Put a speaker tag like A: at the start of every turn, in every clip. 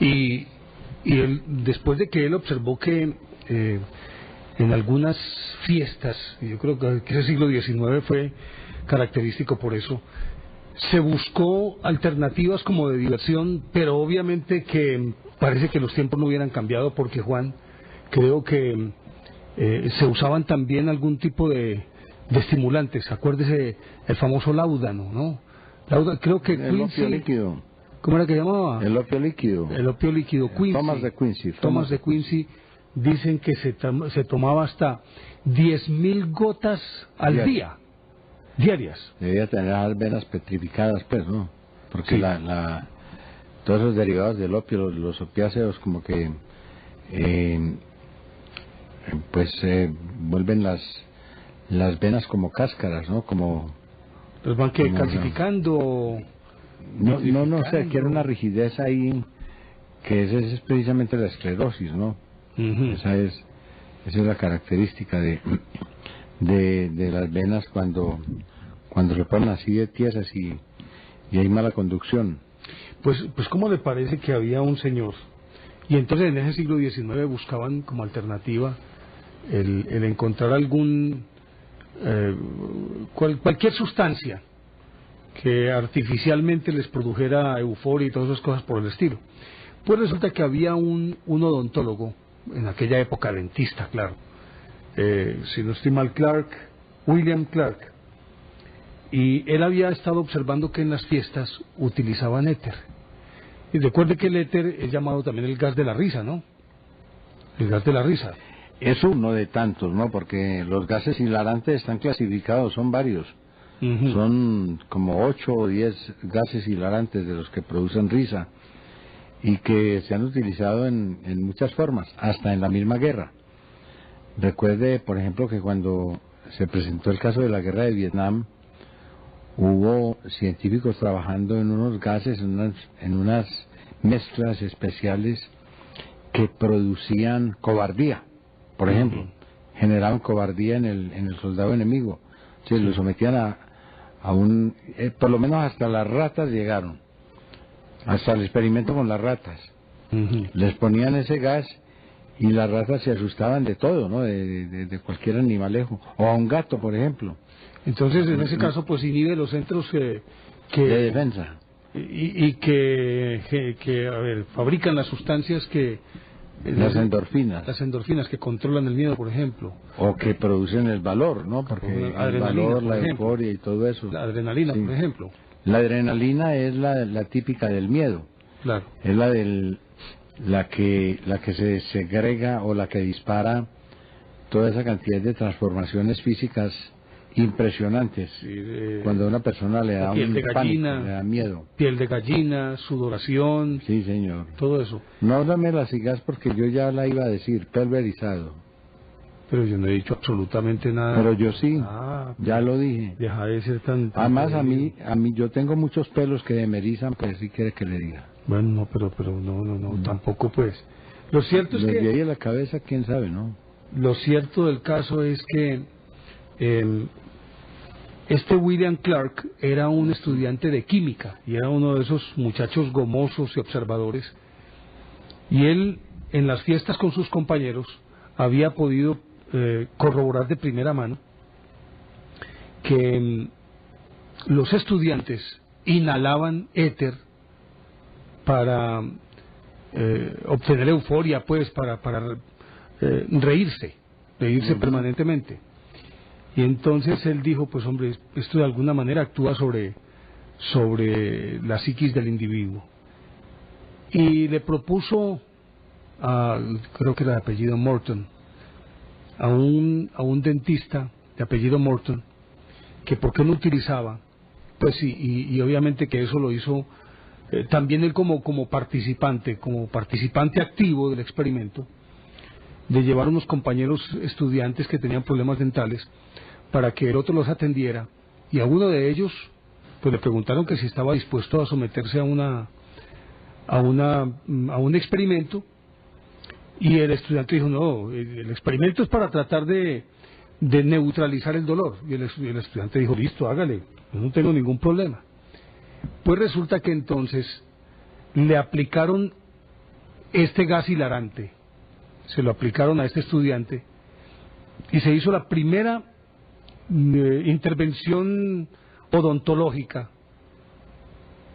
A: Y, después de que él observó que en algunas fiestas, y yo creo que ese siglo XIX fue característico por eso, se buscó alternativas como de diversión, pero obviamente que parece que los tiempos no hubieran cambiado, porque Juan, creo que se usaban también algún tipo de estimulantes. Acuérdese el famoso láudano, ¿no? Creo que
B: el
A: Quincy,
B: opio líquido.
A: ¿cómo era que llamaba?
B: El opio líquido.
A: El opio líquido, Quincy. Thomas de Quincy. Dicen que se tomaba hasta 10.000 gotas al día, diarias.
B: Debía tener las venas petrificadas, pues, ¿no? Porque
A: sí.
B: Todos los derivados del opio, los opiáceos, como que vuelven las venas como cáscaras, ¿no? Como
A: los van que calcificando.
B: No sé, que era una rigidez ahí, que esa es precisamente la esclerosis, ¿no? Esa es la característica de las venas cuando se ponen así de tiesas y hay mala conducción.
A: Pues ¿cómo le parece que había un señor? Y entonces en ese siglo XIX buscaban como alternativa el encontrar cualquier sustancia que artificialmente les produjera euforia y todas esas cosas por el estilo. Pues resulta que había un odontólogo, en aquella época dentista, claro, si no estoy mal, William Clark, y él había estado observando que en las fiestas utilizaban éter. Y recuerde que el éter es llamado también el gas de la risa, ¿no? El gas de la risa.
B: Es uno de tantos, ¿no? Porque los gases hilarantes están clasificados, son varios. Son como 8 o 10 gases hilarantes de los que producen risa y que se han utilizado en muchas formas, hasta en la misma guerra. Recuerde, por ejemplo, que cuando se presentó el caso de la guerra de Vietnam, hubo científicos trabajando en unos gases, en unas mezclas especiales que producían cobardía, por ejemplo, generaban cobardía en el soldado enemigo. Sí, lo sometían a un... por lo menos hasta las ratas llegaron, hasta el experimento con las ratas. Les ponían ese gas y las ratas se asustaban de todo, ¿no? De cualquier animalejo, o a un gato, por ejemplo.
A: Entonces, en ese caso, pues inhibe los centros
B: de defensa.
A: Y que a ver, fabrican las sustancias que...
B: las endorfinas.
A: Las endorfinas que controlan el miedo, por ejemplo.
B: O que producen el valor, ¿no? Porque el valor, la euforia y todo eso.
A: La adrenalina, por ejemplo.
B: La adrenalina es la típica del miedo.
A: Claro.
B: Es la que se segrega o la que dispara toda esa cantidad de transformaciones físicas impresionantes. Sí, cuando a una persona le da un pánico, le da miedo.
A: Piel de gallina, sudoración.
B: Sí, señor.
A: Todo eso.
B: No me la sigas porque yo ya la iba a decir, pulverizado.
A: Pero yo no he dicho absolutamente nada.
B: Pero yo sí, ya lo dije.
A: Deja de ser tan
B: además a mí yo tengo muchos pelos que me erizan, pues si quiere que le diga.
A: Bueno, no, pero no, tampoco pues. Lo cierto es que...
B: de ahí a la cabeza, quién sabe, ¿no?
A: Lo cierto del caso es que este William Clark era un estudiante de química y era uno de esos muchachos gomosos y observadores, y él en las fiestas con sus compañeros había podido corroborar de primera mano que los estudiantes inhalaban éter para obtener euforia, pues para reírse permanentemente. Y entonces él dijo, pues hombre, esto de alguna manera actúa sobre la psiquis del individuo. Y le propuso, creo que era de apellido Morton, a un dentista de apellido Morton, que por qué no utilizaba, pues y obviamente que eso lo hizo también él como participante activo del experimento, de llevar unos compañeros estudiantes que tenían problemas dentales para que el otro los atendiera, y a uno de ellos pues le preguntaron que si estaba dispuesto a someterse a un experimento, y el estudiante dijo no, el experimento es para tratar de neutralizar el dolor, y el estudiante dijo listo, hágale, yo no tengo ningún problema. Pues resulta que entonces le aplicaron este gas hilarante se lo aplicaron a este estudiante y se hizo la primera intervención odontológica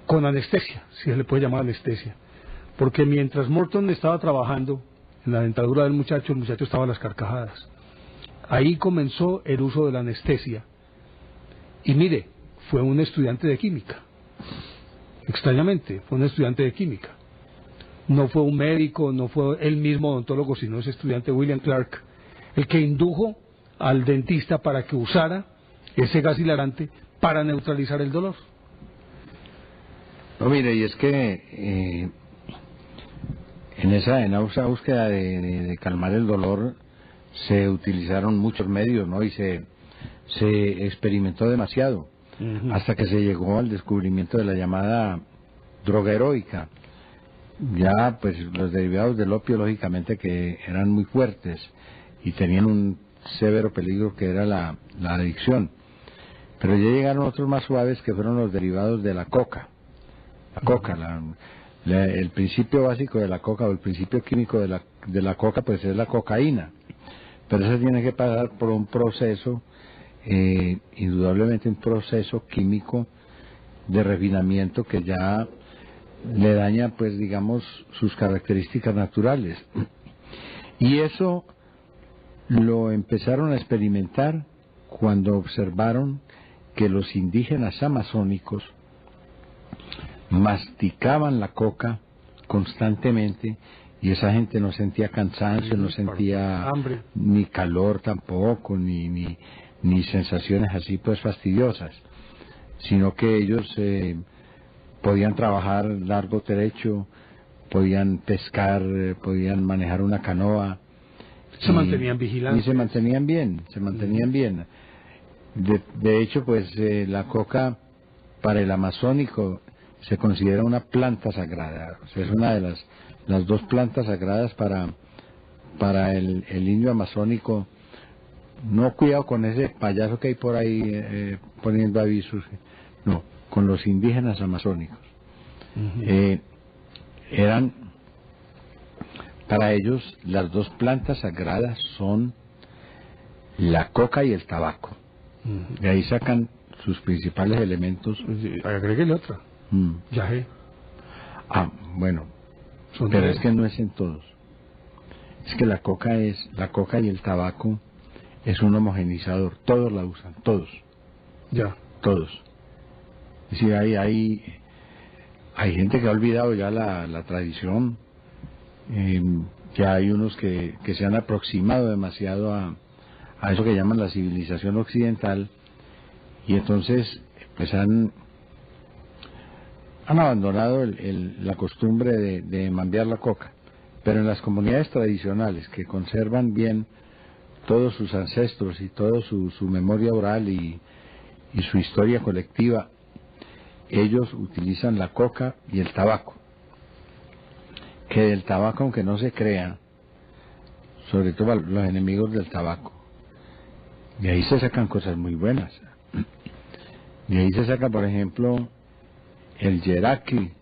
A: con anestesia, si se le puede llamar anestesia, porque mientras Morton estaba trabajando en la dentadura del muchacho, el muchacho estaba a las carcajadas. Ahí comenzó el uso de la anestesia. Y mire, fue un estudiante de química. Extrañamente, fue un estudiante de química. No fue un médico, no fue el mismo odontólogo, sino ese estudiante William Clark, el que indujo al dentista para que usara ese gas hilarante para neutralizar el dolor.
B: No, mire, y es que en esa búsqueda de calmar el dolor se utilizaron muchos medios, ¿no? Y se experimentó demasiado, hasta que se llegó al descubrimiento de la llamada droga heroica. Ya, pues, los derivados del opio, lógicamente, que eran muy fuertes y tenían un severo peligro que era la adicción. Pero ya llegaron otros más suaves, que fueron los derivados de la coca. La coca, el principio básico de la coca, o el principio químico de la coca, pues es la cocaína. Pero eso tiene que pasar por un proceso, indudablemente un proceso químico de refinamiento que ya le daña, pues, digamos, sus características naturales. Y eso lo empezaron a experimentar cuando observaron que los indígenas amazónicos masticaban la coca constantemente, y esa gente no sentía cansancio, no sentía
A: hambre,
B: ni calor tampoco, ni sensaciones así pues fastidiosas, sino que ellos podían trabajar largo trecho, podían pescar, podían manejar una canoa.
A: Se mantenían vigilantes.
B: Y se mantenían bien. De hecho, pues la coca para el amazónico se considera una planta sagrada. O sea, es una de las dos plantas sagradas para el indio amazónico. No, cuidado con ese payaso que hay por ahí poniendo avisos. No, con los indígenas amazónicos. Eran, para ellos, las dos plantas sagradas son la coca y el tabaco. De ahí sacan sus principales elementos.
A: Agréguele otra. Yagé.
B: Bueno,
A: Son
B: pero
A: tres.
B: es que no es en todos. Es que la coca y el tabaco es un homogenizador. Todos la usan, todos.
A: Ya.
B: Todos. Es decir, hay gente que ha olvidado ya la tradición. Ya hay unos que se han aproximado demasiado a eso que llaman la civilización occidental, y entonces pues han abandonado la costumbre de mambear la coca. Pero en las comunidades tradicionales que conservan bien todos sus ancestros y toda su memoria oral y su historia colectiva, ellos utilizan la coca y el tabaco. Que del tabaco, aunque no se crea, sobre todo los enemigos del tabaco, de ahí se sacan cosas muy buenas. De ahí se saca, por ejemplo, el yeraki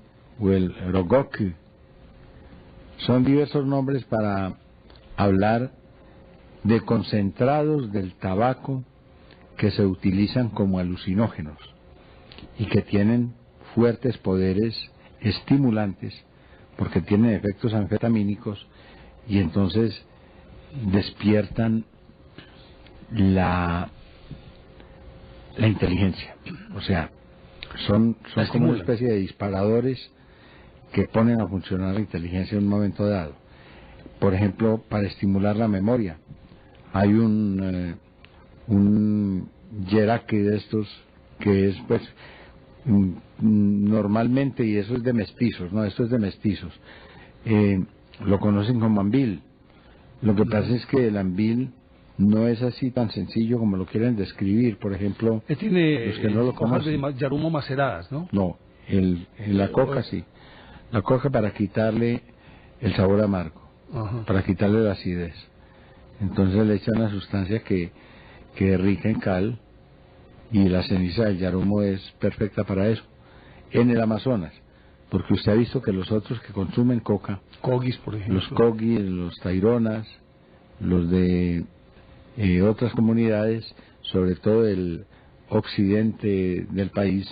B: o el rogoki. Son diversos nombres para hablar de concentrados del tabaco que se utilizan como alucinógenos y que tienen fuertes poderes estimulantes, porque tienen efectos anfetamínicos, y entonces despiertan la inteligencia. O sea, son como una especie de disparadores que ponen a funcionar la inteligencia en un momento dado. Por ejemplo, para estimular la memoria, hay un yeraki de estos que es, pues, normalmente, y eso es de mestizos, ¿no? Esto es de mestizos. Lo conocen como ambil. Lo que pasa es que el ambil no es así tan sencillo como lo quieren describir. Por ejemplo,
A: tiene
B: los que no lo
A: hojas de
B: conocen.
A: yarumo maceradas, ¿no?
B: No, la coca sí. La coca para quitarle el sabor amargo, para quitarle la acidez. Entonces le echan una sustancia que es rica en cal, y la ceniza del yarumo es perfecta para eso. En el Amazonas, porque usted ha visto que los otros que consumen coca,
A: Cogis, por ejemplo,
B: los Cogis, los Taironas, los de otras comunidades, sobre todo del occidente del país,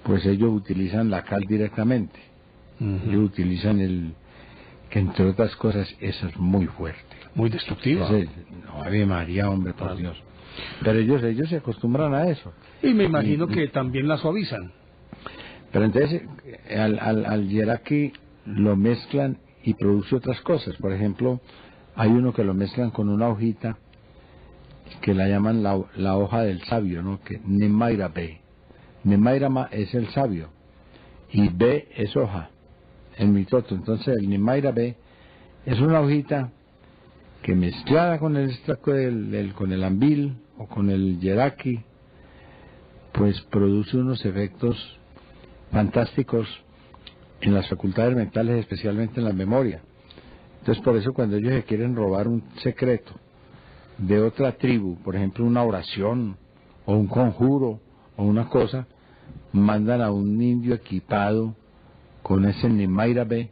B: pues ellos utilizan la cal directamente. Ellos utilizan que entre otras cosas esa es muy fuerte,
A: muy destructiva.
B: No, Ave María, hombre, por Dios. Pero ellos se acostumbran a eso.
A: Y me imagino que también la suavizan.
B: Pero entonces al yeraki lo mezclan y produce otras cosas. Por ejemplo, hay uno que lo mezclan con una hojita que la llaman la hoja del sabio, ¿no? Que Nemaira B. Nemaira es el sabio y B es hoja, el mitoto. Entonces el Nemaira B es una hojita que mezclada con el extracto con el ambil o con el yeraki, pues produce unos efectos fantásticos en las facultades mentales, especialmente en la memoria. Entonces por eso cuando ellos se quieren robar un secreto de otra tribu, por ejemplo una oración o un conjuro o una cosa, mandan a un indio equipado con ese Nemaira B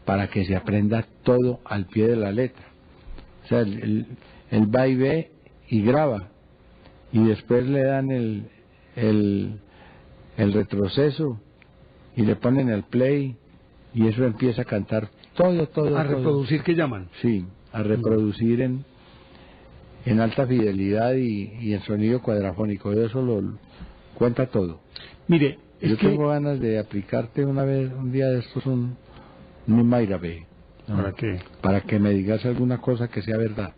B: para que se aprenda todo al pie de la letra. O sea, él va y ve y graba, y después le dan el retroceso y le ponen el play, y eso empieza a cantar todo.
A: ¿A reproducir qué llaman?
B: Sí, a reproducir en alta fidelidad y en sonido cuadrafónico. Eso lo cuenta todo.
A: Mire,
B: yo tengo ganas de aplicarte un día de estos un Nemaira B.
A: ¿Para qué?
B: Para que me digas alguna cosa que sea verdad.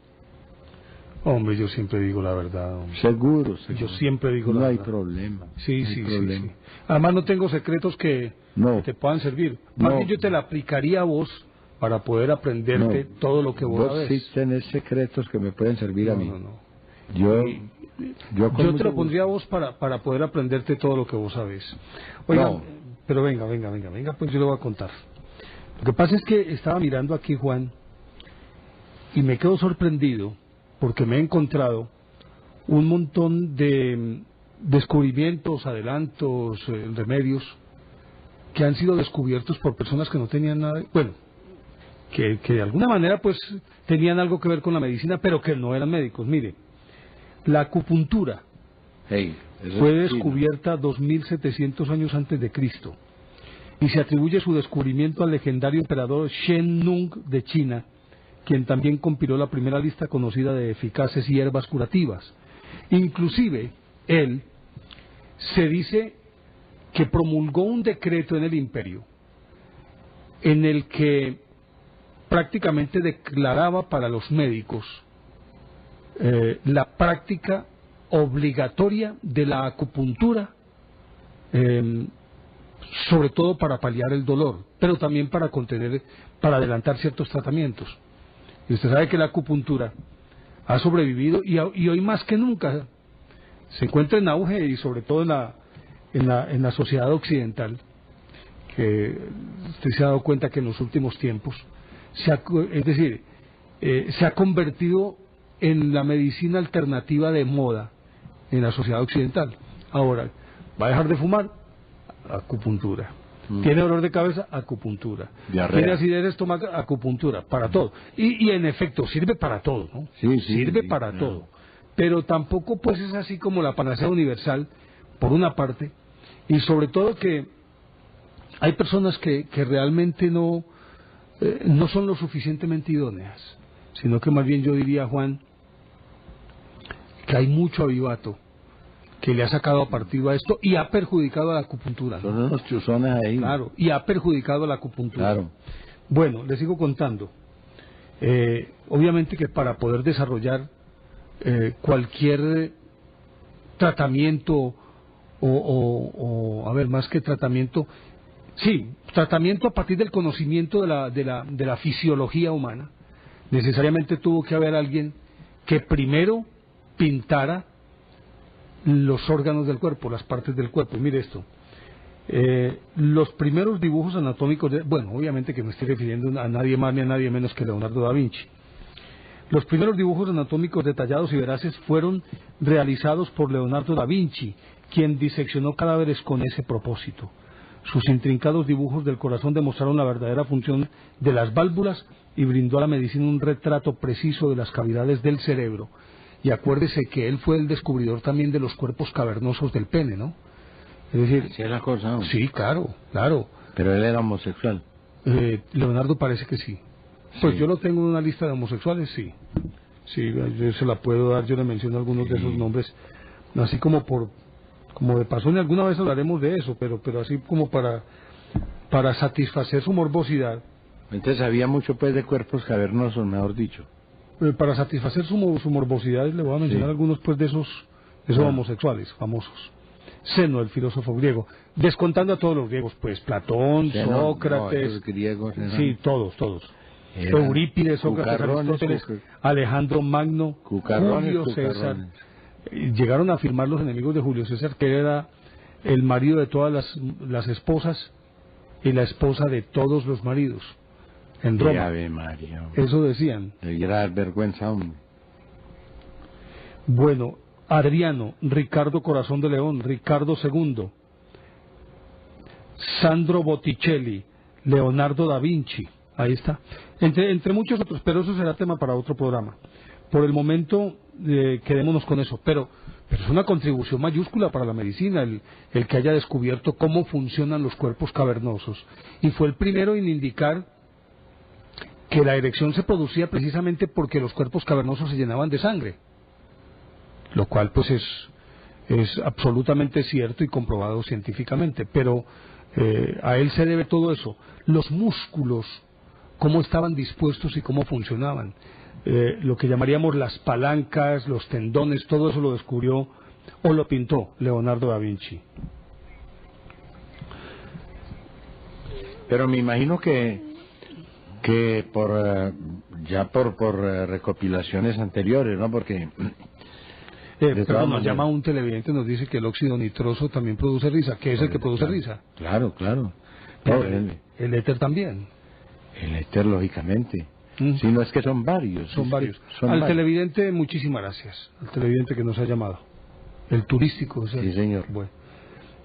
A: Hombre, yo siempre digo la verdad. Hombre.
B: Seguro.
A: Yo siempre digo la verdad.
B: No hay problema.
A: Sí. Además no tengo secretos que te puedan servir. Más bien yo te la aplicaría a vos para poder aprenderte todo lo que vos sabés.
B: Vos sí tenés secretos que me pueden servir a mí.
A: Yo te lo pondría a vos para poder aprenderte todo lo que vos sabés. Oiga, pero venga, pues yo le voy a contar. Lo que pasa es que estaba mirando aquí, Juan, y me quedo sorprendido porque me he encontrado un montón de descubrimientos, adelantos, remedios que han sido descubiertos por personas que no tenían nada, bueno, que de alguna manera pues tenían algo que ver con la medicina, pero que no eran médicos. Mire, la acupuntura fue descubierta 2700 años antes de Cristo y se atribuye su descubrimiento al legendario emperador Shen Nung de China, quien también compiló la primera lista conocida de eficaces hierbas curativas. Inclusive, él se dice que promulgó un decreto en el imperio en el que prácticamente declaraba para los médicos la práctica obligatoria de la acupuntura, sobre todo para paliar el dolor, pero también para adelantar ciertos tratamientos. Y usted sabe que la acupuntura ha sobrevivido y hoy más que nunca se encuentra en auge, y sobre todo en la sociedad occidental, que usted se ha dado cuenta que en los últimos tiempos se ha convertido en la medicina alternativa de moda en la sociedad occidental. Ahora, ¿va a dejar de fumar? Acupuntura. ¿Tiene dolor de cabeza? Acupuntura.
B: Diarrea.
A: ¿Tiene acidez de estómago? Acupuntura. Para todo. Y en efecto, sirve para todo, ¿no? Sirve para todo. Pero tampoco pues es así como la panacea universal, por una parte, y sobre todo que hay personas que realmente no son lo suficientemente idóneas, sino que más bien yo diría, Juan, que hay mucho avivato que le ha sacado partido a esto y ha perjudicado a la acupuntura, ¿no?
B: Son unos chuzones ahí.
A: Claro, y ha perjudicado a la acupuntura. Claro. Bueno, les sigo contando. Obviamente que para poder desarrollar cualquier tratamiento más que tratamiento, tratamiento a partir del conocimiento de la fisiología humana, necesariamente tuvo que haber alguien que primero pintara los órganos del cuerpo, las partes del cuerpo. Mire esto, los primeros dibujos anatómicos, obviamente que me estoy refiriendo a nadie más ni a nadie menos que Leonardo da Vinci. Los primeros dibujos anatómicos detallados y veraces fueron realizados por Leonardo da Vinci, quien diseccionó cadáveres con ese propósito. Sus intrincados dibujos del corazón demostraron la verdadera función de las válvulas y brindó a la medicina un retrato preciso de las cavidades del cerebro. Y acuérdese que él fue el descubridor también de los cuerpos cavernosos del pene, ¿no? Es decir,
B: ¿Sí es la cosa? ¿No?
A: Sí, claro, claro.
B: Pero él era homosexual.
A: Leonardo parece que sí. Pues yo lo tengo en una lista de homosexuales, sí. Sí, yo se la puedo dar, yo le menciono algunos de esos nombres, así como de paso, y alguna vez hablaremos de eso, pero así como para satisfacer su morbosidad.
B: Entonces había mucho pues de cuerpos cavernosos, mejor dicho.
A: Para satisfacer su morbosidad le voy a mencionar algunos pues de esos homosexuales famosos. Seno, el filósofo griego, descontando a todos los griegos, pues Platón, Sócrates,
B: los griegos eran...
A: sí, todos. Eurípides, Sócrates, Aristóteles, Alejandro Magno, Julio César. Llegaron a afirmar los enemigos de Julio César que era el marido de todas las esposas y la esposa de todos los maridos en Roma.
B: Ave María.
A: Eso decían.
B: Debiera dar vergüenza, hombre.
A: Bueno, Adriano, Ricardo Corazón de León, Ricardo II, Sandro Botticelli, Leonardo da Vinci, ahí está, entre muchos otros, pero eso será tema para otro programa. Por el momento quedémonos con eso, pero es una contribución mayúscula para la medicina el que haya descubierto cómo funcionan los cuerpos cavernosos, y fue el primero en indicar que la erección se producía precisamente porque los cuerpos cavernosos se llenaban de sangre, lo cual pues es absolutamente cierto y comprobado científicamente, pero a él se debe todo eso, los músculos, cómo estaban dispuestos y cómo funcionaban, lo que llamaríamos las palancas, los tendones, todo eso lo descubrió o lo pintó Leonardo da Vinci.
B: Pero me imagino que por recopilaciones anteriores, ¿no? Porque
A: pero nos llama un televidente, nos dice que el óxido nitroso también produce risa. ¿Qué es el que produce risa?
B: Claro.
A: Pero el éter también.
B: El éter, lógicamente. Si no es que son varios.
A: Son varios. Al televidente, muchísimas gracias. Al televidente que nos ha llamado. El turístico.
B: Sí, señor.
A: Bueno.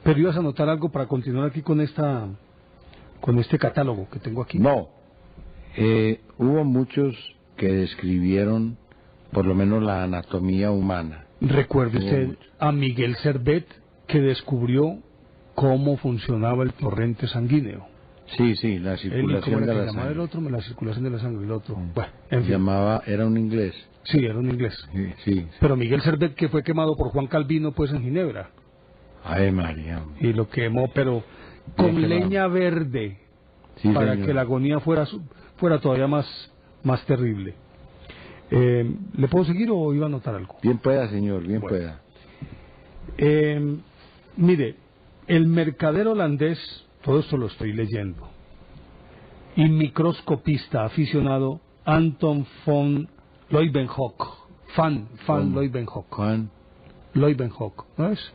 A: Pero ibas a anotar algo para continuar aquí con este catálogo que tengo aquí.
B: No. Hubo muchos que describieron por lo menos la anatomía humana.
A: Recuérdese a Miguel Servet, que descubrió cómo funcionaba el torrente sanguíneo.
B: Sí, la circulación de la sangre.
A: El otro, la circulación de la sangre, el otro. Bueno, en fin.
B: Era un inglés.
A: Sí, era un inglés.
B: Sí.
A: Pero Miguel Servet, que fue quemado por Juan Calvino, pues en Ginebra.
B: Ay, María.
A: Y lo quemó, pero con leña verde, para señor, que la agonía fuera todavía más terrible. ¿Le puedo seguir o iba a anotar algo?
B: Bien pueda, señor, bien pueda.
A: Mire, el mercader holandés, todo esto lo estoy leyendo, y microscopista aficionado Anton von Leeuwenhoek, Leeuwenhoek, ¿no es?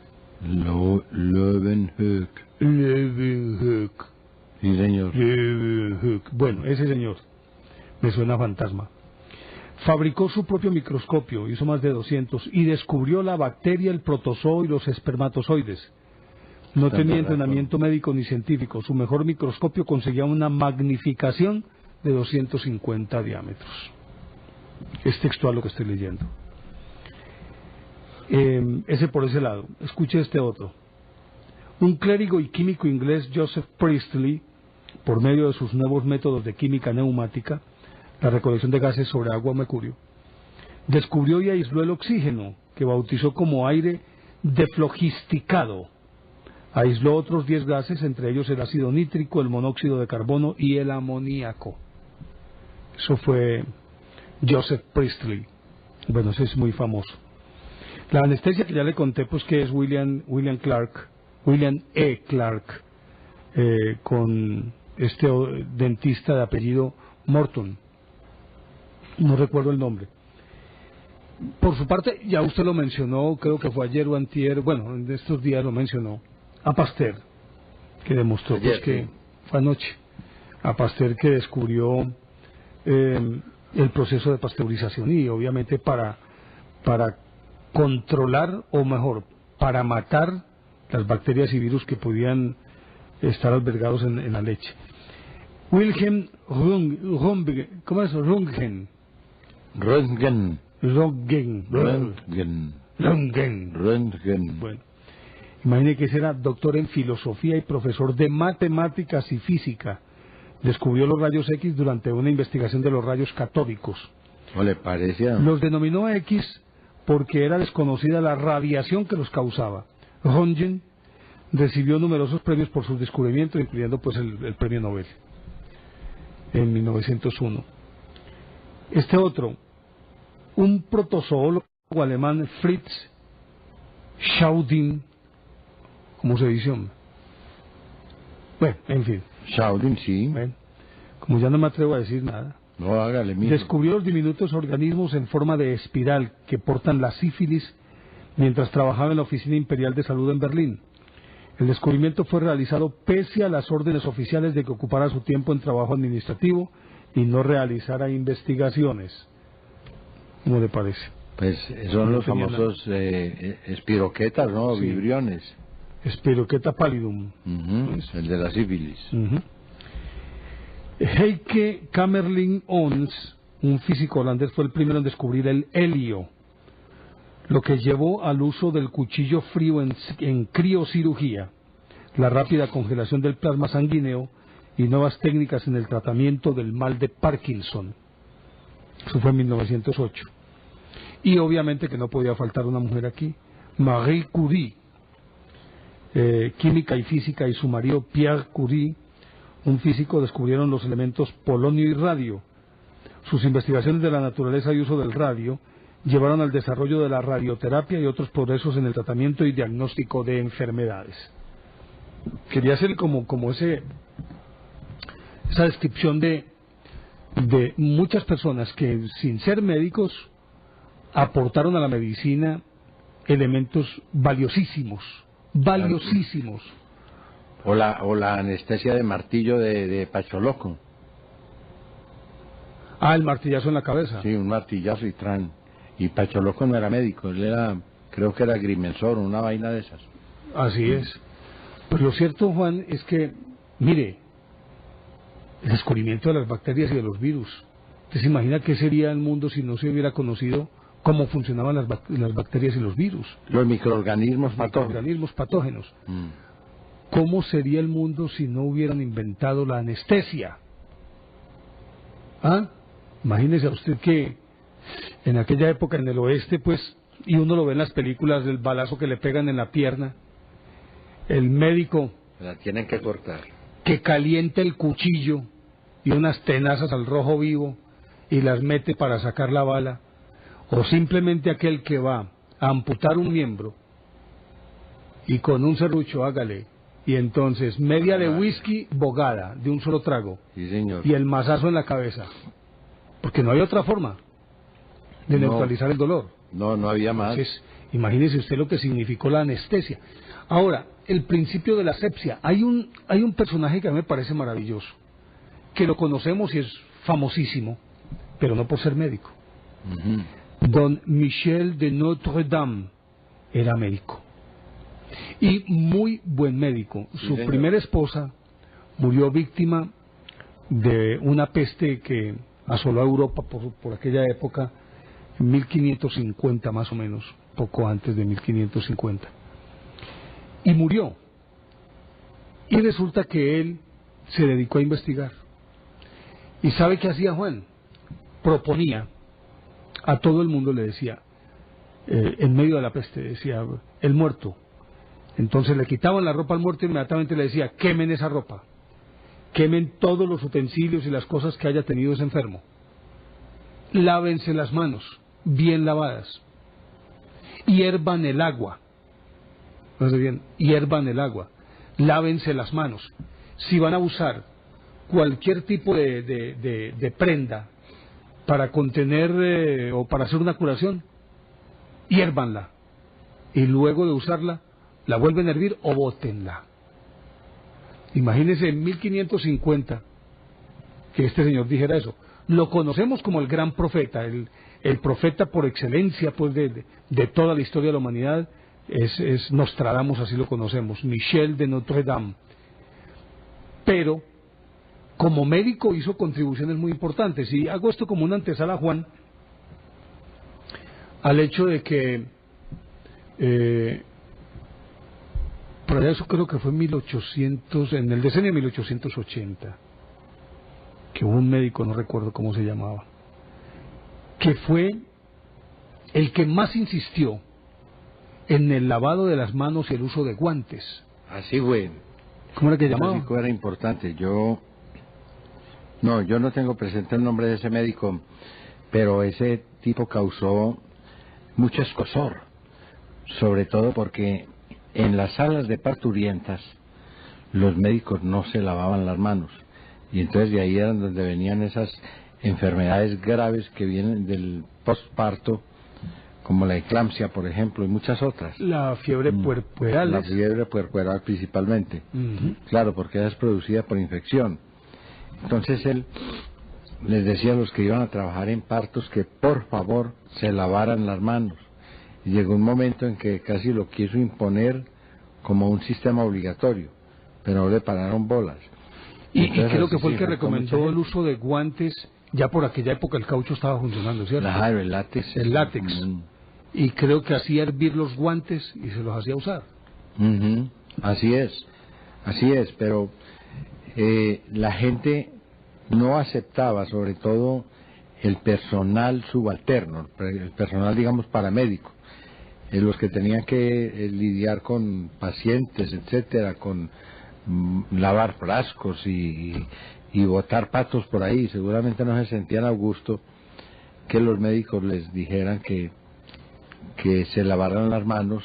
B: Leeuwenhoek. Sí, señor.
A: Bueno, ese señor me suena fantasma. Fabricó su propio microscopio, hizo más de 200, y descubrió la bacteria, el protozoo y los espermatozoides. No tenía entrenamiento médico ni científico. Su mejor microscopio conseguía una magnificación de 250 diámetros. Es textual lo que estoy leyendo. Ese por ese lado. Escuche este otro. Un clérigo y químico inglés, Joseph Priestley, por medio de sus nuevos métodos de química neumática, la recolección de gases sobre agua o mercurio, descubrió y aisló el oxígeno, que bautizó como aire deflogisticado. Aisló otros 10 gases, entre ellos el ácido nítrico, el monóxido de carbono y el amoníaco. Eso fue Joseph Priestley. Bueno, ese es muy famoso. La anestesia que ya le conté, pues que es William E. Clark, con este dentista de apellido Morton. No recuerdo el nombre. Por su parte, ya usted lo mencionó, creo que fue ayer o antier, bueno, en estos días lo mencionó, a Pasteur, que demostró pues que fue anoche, a Pasteur, que descubrió el proceso de pasteurización, y obviamente para controlar, o mejor, para matar las bacterias y virus que podían estar albergados en la leche. Wilhelm Röntgen, ¿cómo es? Röntgen. Bueno, imagine que ese era doctor en filosofía y profesor de matemáticas y física. Descubrió los rayos X durante una investigación de los rayos catódicos.
B: ¿No le parecía?
A: Los denominó X porque era desconocida la radiación que los causaba. Röntgen recibió numerosos premios por sus descubrimientos, incluyendo pues el premio Nobel en 1901. Este otro, un protozoólogo alemán, Fritz Schaudin, ¿cómo se dice? Bueno, en fin.
B: Schaudin, sí.
A: Bueno, como ya no me atrevo a decir nada.
B: No, hágale mismo.
A: Descubrió los diminutos organismos en forma de espiral que portan la sífilis mientras trabajaba en la Oficina Imperial de Salud en Berlín. El descubrimiento fue realizado pese a las órdenes oficiales de que ocupara su tiempo en trabajo administrativo y no realizara investigaciones. ¿Cómo le parece?
B: Pues son los famosos espiroquetas, ¿no? Sí. Vibriones.
A: Espiroqueta pallidum.
B: El de la sífilis.
A: Heike Kamerlingh Ons, un físico holandés, fue el primero en descubrir el helio, lo que llevó al uso del cuchillo frío en criocirugía, la rápida congelación del plasma sanguíneo y nuevas técnicas en el tratamiento del mal de Parkinson. Eso fue en 1908. Y obviamente que no podía faltar una mujer aquí, Marie Curie, química y física, y su marido Pierre Curie, un físico, descubrieron los elementos polonio y radio. Sus investigaciones de la naturaleza y uso del radio llevaron al desarrollo de la radioterapia y otros progresos en el tratamiento y diagnóstico de enfermedades. Quería hacer como esa descripción de muchas personas que, sin ser médicos, aportaron a la medicina elementos valiosísimos.
B: O la anestesia de martillo de Pacholoco.
A: Ah, el martillazo en la cabeza.
B: Sí, un martillazo y Pacholoco no era médico, él era, creo que era agrimensor, una vaina de esas.
A: Así es. Pues lo cierto, Juan, es que, mire, el descubrimiento de las bacterias y de los virus. ¿Usted se imagina qué sería el mundo si no se hubiera conocido cómo funcionaban las bacterias y los virus?
B: Los microorganismos
A: patógenos. ¿Cómo sería el mundo si no hubieran inventado la anestesia? ¿Ah? Imagínese a usted que en aquella época en el oeste, pues, y uno lo ve en las películas del balazo que le pegan en la pierna, el médico
B: la tienen que cortar,
A: que calienta el cuchillo y unas tenazas al rojo vivo y las mete para sacar la bala, o simplemente aquel que va a amputar un miembro y con un serrucho hágale, y entonces media de whisky bogada de un solo trago,
B: sí, señor,
A: y el mazazo en la cabeza, porque no hay otra forma de neutralizar el dolor.
B: No había más.
A: Entonces, imagínese usted lo que significó la anestesia. Ahora, el principio de la asepsia. Hay un personaje que a mí me parece maravilloso, que lo conocemos y es famosísimo, pero no por ser médico. Don Michel de Notre Dame era médico. Y muy buen médico. Su primera esposa murió víctima de una peste que asoló a Europa por aquella época, en 1550 más o menos, poco antes de 1550. Y murió. Y resulta que él se dedicó a investigar. ¿Y sabe qué hacía Juan? Proponía a todo el mundo, le decía, en medio de la peste, decía, el muerto. Entonces le quitaban la ropa al muerto y inmediatamente le decía, quemen esa ropa, quemen todos los utensilios y las cosas que haya tenido ese enfermo, lávense las manos bien lavadas, hiervan el agua, no sé bien, hiervan el agua, lávense las manos. Si van a usar cualquier tipo de prenda para contener o para hacer una curación, hiérvanla, y luego de usarla la vuelven a hervir o bótenla. Imagínense en 1550 que este señor dijera eso. Lo conocemos como el gran profeta, el profeta por excelencia, pues, de toda la historia de la humanidad, es Nostradamus, así lo conocemos, Michel de Notre Dame. pero como médico hizo contribuciones muy importantes. Y hago esto como una antesala, Juan, al hecho de que por eso creo que fue en el decenio de 1880, que hubo un médico, no recuerdo cómo se llamaba, que fue el que más insistió en el lavado de las manos y el uso de guantes.
B: Así fue.
A: ¿Cómo era que llamaba?
B: Ese médico era importante. Yo no tengo presente el nombre de ese médico, pero ese tipo causó mucho escozor, sobre todo porque en las salas de parturientas los médicos no se lavaban las manos, y entonces de ahí eran donde venían esas enfermedades graves que vienen del postparto, como la eclampsia, por ejemplo, y muchas otras.
A: La fiebre puerperal.
B: La fiebre puerperal principalmente. Claro, porque esa es producida por infección. Entonces él les decía a los que iban a trabajar en partos que por favor se lavaran las manos. Y llegó un momento en que casi lo quiso imponer como un sistema obligatorio, pero no le pararon bolas.
A: Y creo que fue el que recomendó el uso de guantes. Ya por aquella época el caucho estaba funcionando, ¿cierto?
B: Claro, el látex.
A: El látex. Y creo que hacía hervir los guantes y se los hacía usar.
B: Así es, pero la gente no aceptaba, sobre todo el personal subalterno, el personal, digamos, paramédico, los que tenían que lidiar con pacientes, etcétera, con lavar frascos y botar patos por ahí. Seguramente no se sentían a gusto que los médicos les dijeran que se lavaran las manos,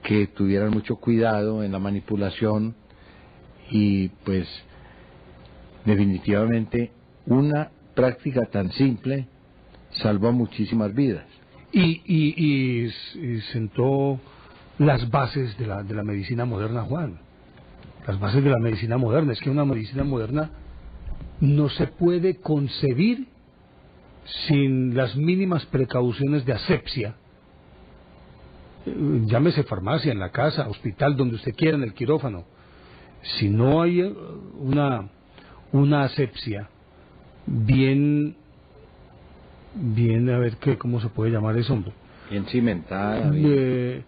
B: que tuvieran mucho cuidado en la manipulación, y pues definitivamente una práctica tan simple salvó muchísimas vidas.
A: Y sentó las bases de la medicina moderna, Juan. Las bases de la medicina moderna. Es que una medicina moderna no se puede concebir sin las mínimas precauciones de asepsia. Llámese farmacia, en la casa, hospital, donde usted quiera, en el quirófano. Si no hay una asepsia bien, a ver cómo se puede llamar eso, hombre.
B: Bien cimentada, bien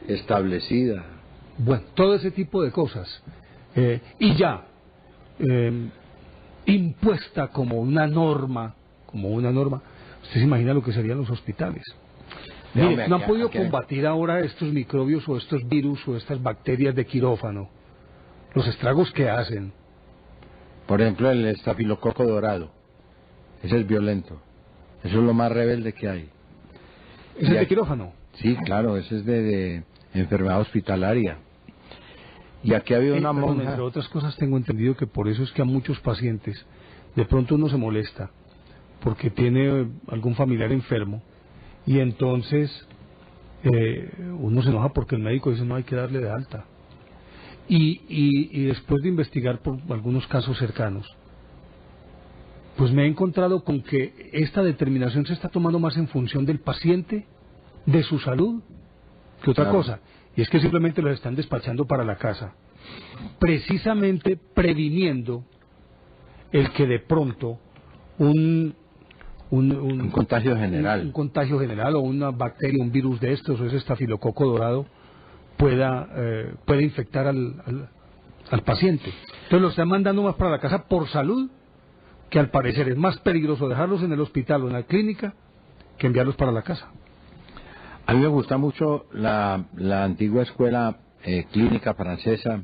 B: establecida.
A: Bueno, todo ese tipo de cosas. Y ya, impuesta como una norma, usted se imagina lo que serían los hospitales. Mire, no han podido combatir ahora estos microbios o estos virus o estas bacterias de quirófano, los estragos que hacen.
B: Por ejemplo, el estafilococo dorado, ese es violento, eso es lo más rebelde que hay.
A: ¿Ese es de quirófano?
B: Sí, claro, ese es de enfermedad hospitalaria. Y aquí había una monja.
A: Entre otras cosas tengo entendido que por eso es que a muchos pacientes de pronto uno se molesta porque tiene algún familiar enfermo y entonces uno se enoja porque el médico dice no, hay que darle de alta. Y después de investigar por algunos casos cercanos, pues me he encontrado con que esta determinación se está tomando más en función del paciente, de su salud, que otra cosa. Y es que simplemente los están despachando para la casa, precisamente previniendo el que de pronto un
B: contagio general.
A: Un contagio general o una bacteria, un virus de estos o ese estafilococo dorado pueda infectar al paciente. Entonces los están mandando más para la casa por salud, que al parecer es más peligroso dejarlos en el hospital o en la clínica que enviarlos para la casa.
B: A mí me gusta mucho la antigua escuela clínica francesa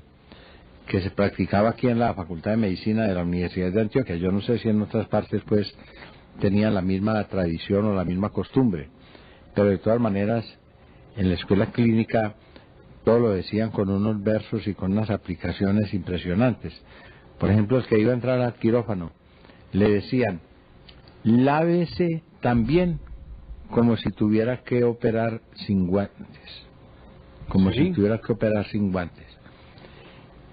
B: que se practicaba aquí en la Facultad de Medicina de la Universidad de Antioquia. Yo no sé si en otras partes pues tenían la misma tradición o la misma costumbre, pero de todas maneras en la escuela clínica todo lo decían con unos versos y con unas aplicaciones impresionantes. Por ejemplo, el que iba a entrar al quirófano le decían: lávese también como si tuviera que operar sin guantes, como si tuviera que operar sin guantes.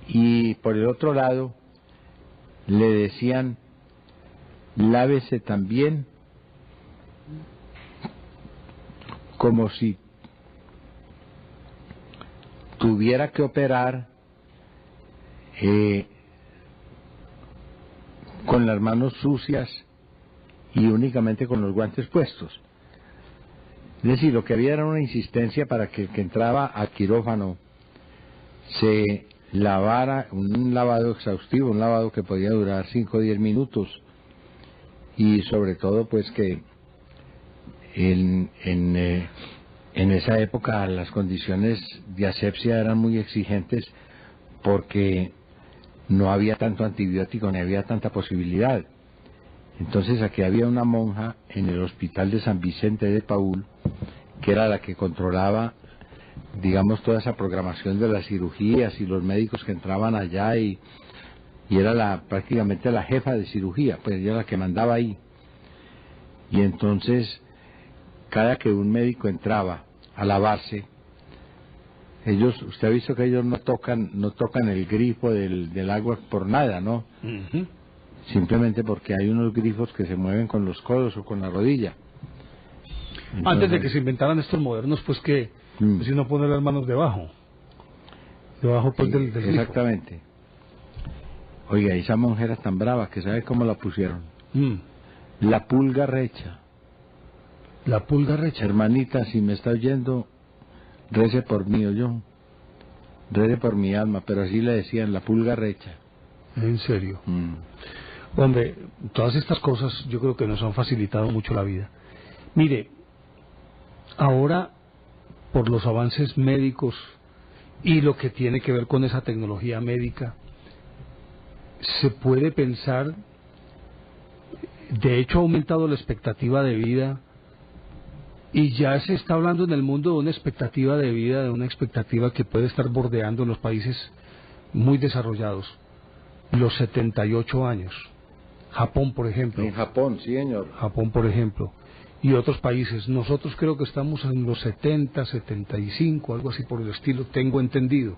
B: Y por el otro lado le decían: lávese también como si tuviera que operar con las manos sucias y únicamente con los guantes puestos. Es decir, lo que había era una insistencia para que el que entraba al quirófano se lavara, un lavado exhaustivo, un lavado que podía durar 5 o 10 minutos, y sobre todo pues que en esa época las condiciones de asepsia eran muy exigentes porque no había tanto antibiótico ni había tanta posibilidad. Entonces aquí había una monja en el hospital de San Vicente de Paúl, que era la que controlaba, digamos, toda esa programación de las cirugías y los médicos que entraban allá, y era prácticamente la jefa de cirugía, pues ella era la que mandaba ahí. Y entonces, cada que un médico entraba a lavarse, usted ha visto que ellos no tocan el grifo del agua por nada, ¿no?
A: Uh-huh.
B: Simplemente porque hay unos grifos que se mueven con los codos o con la rodilla. Entonces,
A: antes de que se inventaran estos modernos, pues que si no poner las manos debajo pues
B: sí,
A: del grifo.
B: Exactamente. Oiga, esa monja era tan brava que ¿sabe cómo la pusieron? La pulga recha.
A: La pulga recha.
B: Hermanita, si me está oyendo, rece por mí, rece por mi alma, pero así le decían, la pulga recha.
A: ¿En serio? Hombre, todas estas cosas yo creo que nos han facilitado mucho la vida. Mire, ahora, por los avances médicos y lo que tiene que ver con esa tecnología médica, se puede pensar, de hecho ha aumentado la expectativa de vida, y ya se está hablando en el mundo de una expectativa de vida, de una expectativa que puede estar bordeando en los países muy desarrollados los 78 años. Japón, por ejemplo.
B: En Japón, sí, señor.
A: Japón, por ejemplo. Y otros países. Nosotros creo que estamos en los 70, 75, algo así por el estilo. Tengo entendido.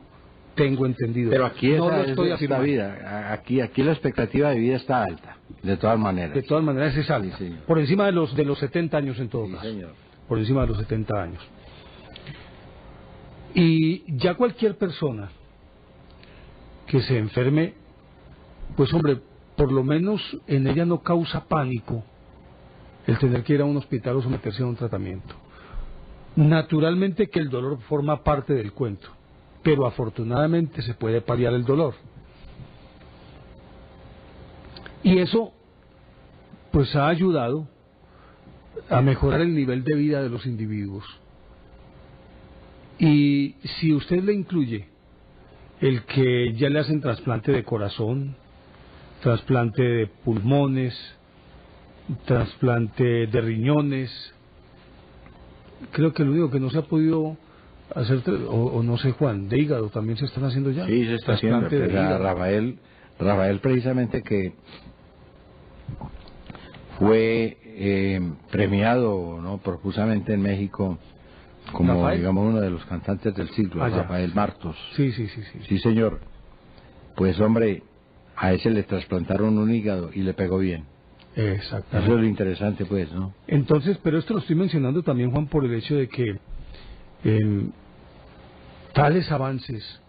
B: Pero aquí
A: no
B: esa
A: lo estoy
B: es la vida. Aquí la expectativa de vida está alta, de todas maneras.
A: De todas maneras es alta.
B: Sí,
A: por encima de los 70 años en todo
B: sí,
A: caso.
B: Señor.
A: Por encima de los 70 años. Y ya cualquier persona que se enferme, pues hombre, por lo menos en ella no causa pánico el tener que ir a un hospital o someterse a un tratamiento. Naturalmente que el dolor forma parte del cuento, pero afortunadamente se puede paliar el dolor. Y eso pues ha ayudado a mejorar el nivel de vida de los individuos. Y si usted le incluye el que ya le hacen trasplante de corazón, trasplante de pulmones, trasplante de riñones, creo que lo único que no se ha podido hacer, o no sé, Juan, de hígado también se están haciendo ya.
B: Sí, se está haciendo. Rafael precisamente, que fue premiado, ¿no?, profusamente en México como, ¿Rafael? Digamos, uno de los cantantes del siglo, Rafael Martos.
A: Sí.
B: Sí, señor. Pues, hombre, a ese le trasplantaron un hígado y le pegó bien.
A: Exactamente.
B: Eso es lo interesante, pues, ¿no?
A: Entonces, pero esto lo estoy mencionando también, Juan, por el hecho de que tales avances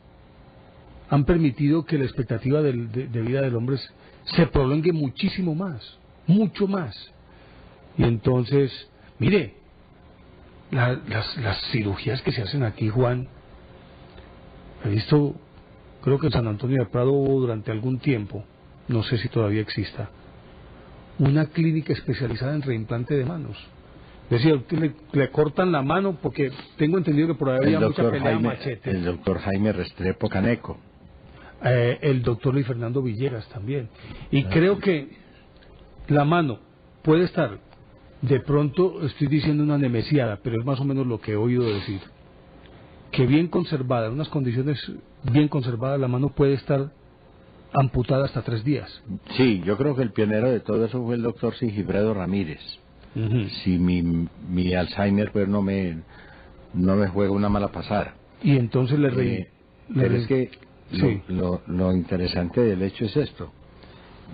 A: han permitido que la expectativa de vida del hombre se prolongue muchísimo más, mucho más. Y entonces, mire, las cirugías que se hacen aquí, Juan, he visto, creo que en San Antonio de Prado hubo durante algún tiempo, no sé si todavía exista, una clínica especializada en reimplante de manos. Es decir, le cortan la mano, porque tengo entendido que por ahí había mucha pelea machete.
B: El doctor Jaime Restrepo Caneco.
A: El doctor Luis Fernando Villegas también. Y creo que la mano puede estar, de pronto estoy diciendo una nemesiada, pero es más o menos lo que he oído decir, que bien conservada, en unas condiciones bien conservadas, la mano puede estar amputada hasta 3 días.
B: Sí, yo creo que el pionero de todo eso fue el doctor Sigifredo Ramírez. Si mi Alzheimer pues no me juega una mala pasada.
A: Y entonces
B: pero es que sí, lo interesante del hecho es esto,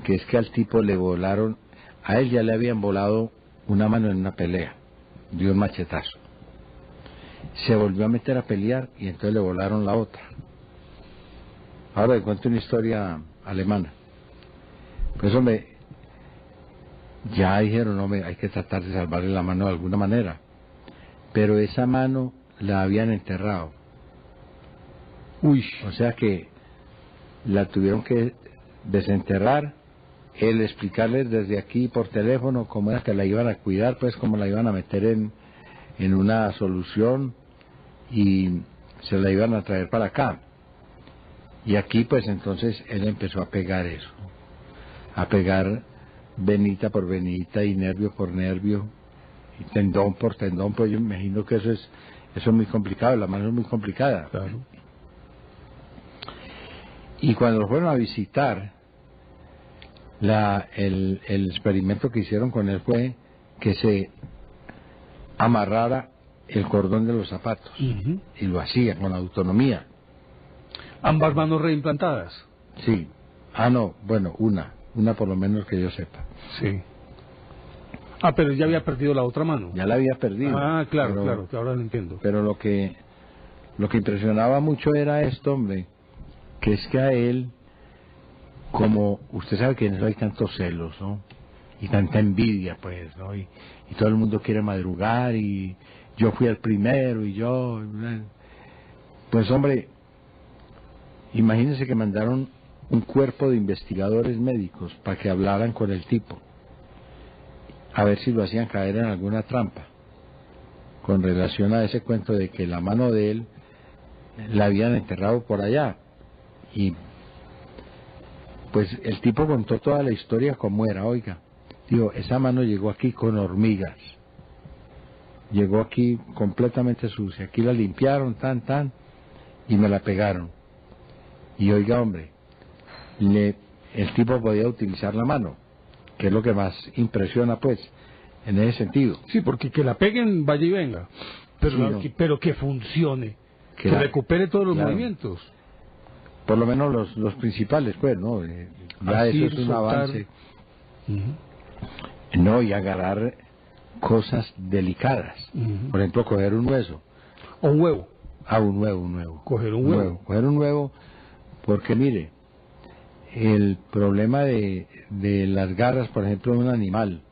B: que es que al tipo le volaron, a él ya le habían volado una mano en una pelea, dio un machetazo, se volvió a meter a pelear y entonces le volaron la otra. Ahora le cuento una historia alemana. Pues hombre, ya dijeron, hombre, hay que tratar de salvarle la mano de alguna manera. Pero esa mano la habían enterrado.
A: Uy.
B: O sea que la tuvieron que desenterrar, él explicarles desde aquí por teléfono cómo era que la iban a cuidar, pues cómo la iban a meter en una solución y se la iban a traer para acá. Y aquí pues entonces él empezó a pegar eso, a pegar venita por venita y nervio por nervio y tendón por tendón, pues yo me imagino que eso es muy complicado, la mano es muy complicada.
A: Claro.
B: Y cuando lo fueron a visitar, el experimento que hicieron con él fue que se amarrara el cordón de los zapatos.
A: Uh-huh.
B: Y lo hacía con autonomía.
A: ¿Ambas manos reimplantadas?
B: Sí. No, bueno, una por lo menos que yo sepa.
A: Sí. Pero ya había perdido la otra mano.
B: Ya la había perdido.
A: Claro, claro, que ahora lo entiendo.
B: Pero lo que impresionaba mucho era esto, hombre, que es que a él, como usted sabe que en eso hay tantos celos, ¿no? Y tanta envidia, pues, ¿no? Y todo el mundo quiere madrugar y yo fui el primero y yo... Pues, hombre, imagínense que mandaron un cuerpo de investigadores médicos para que hablaran con el tipo, a ver si lo hacían caer en alguna trampa, con relación a ese cuento de que la mano de él la habían enterrado por allá. Y pues el tipo contó toda la historia como era. Oiga, digo, esa mano llegó aquí con hormigas, llegó aquí completamente sucia, aquí la limpiaron tan y me la pegaron. Y oiga, hombre, el tipo podía utilizar la mano, que es lo que más impresiona, pues, en ese sentido.
A: Sí, porque que la peguen vaya y venga, pero,
B: sí, no.
A: Pero que funcione, que recupere todos los movimientos.
B: Por lo menos los principales, pues, ¿no? Ya
A: así,
B: eso es un
A: soltar.
B: avance. No, y agarrar cosas delicadas. Por ejemplo, coger un hueso.
A: O un huevo.
B: Un huevo.
A: Coger un huevo.
B: Coger un huevo, porque mire, el problema de las garras, por ejemplo, de un animal,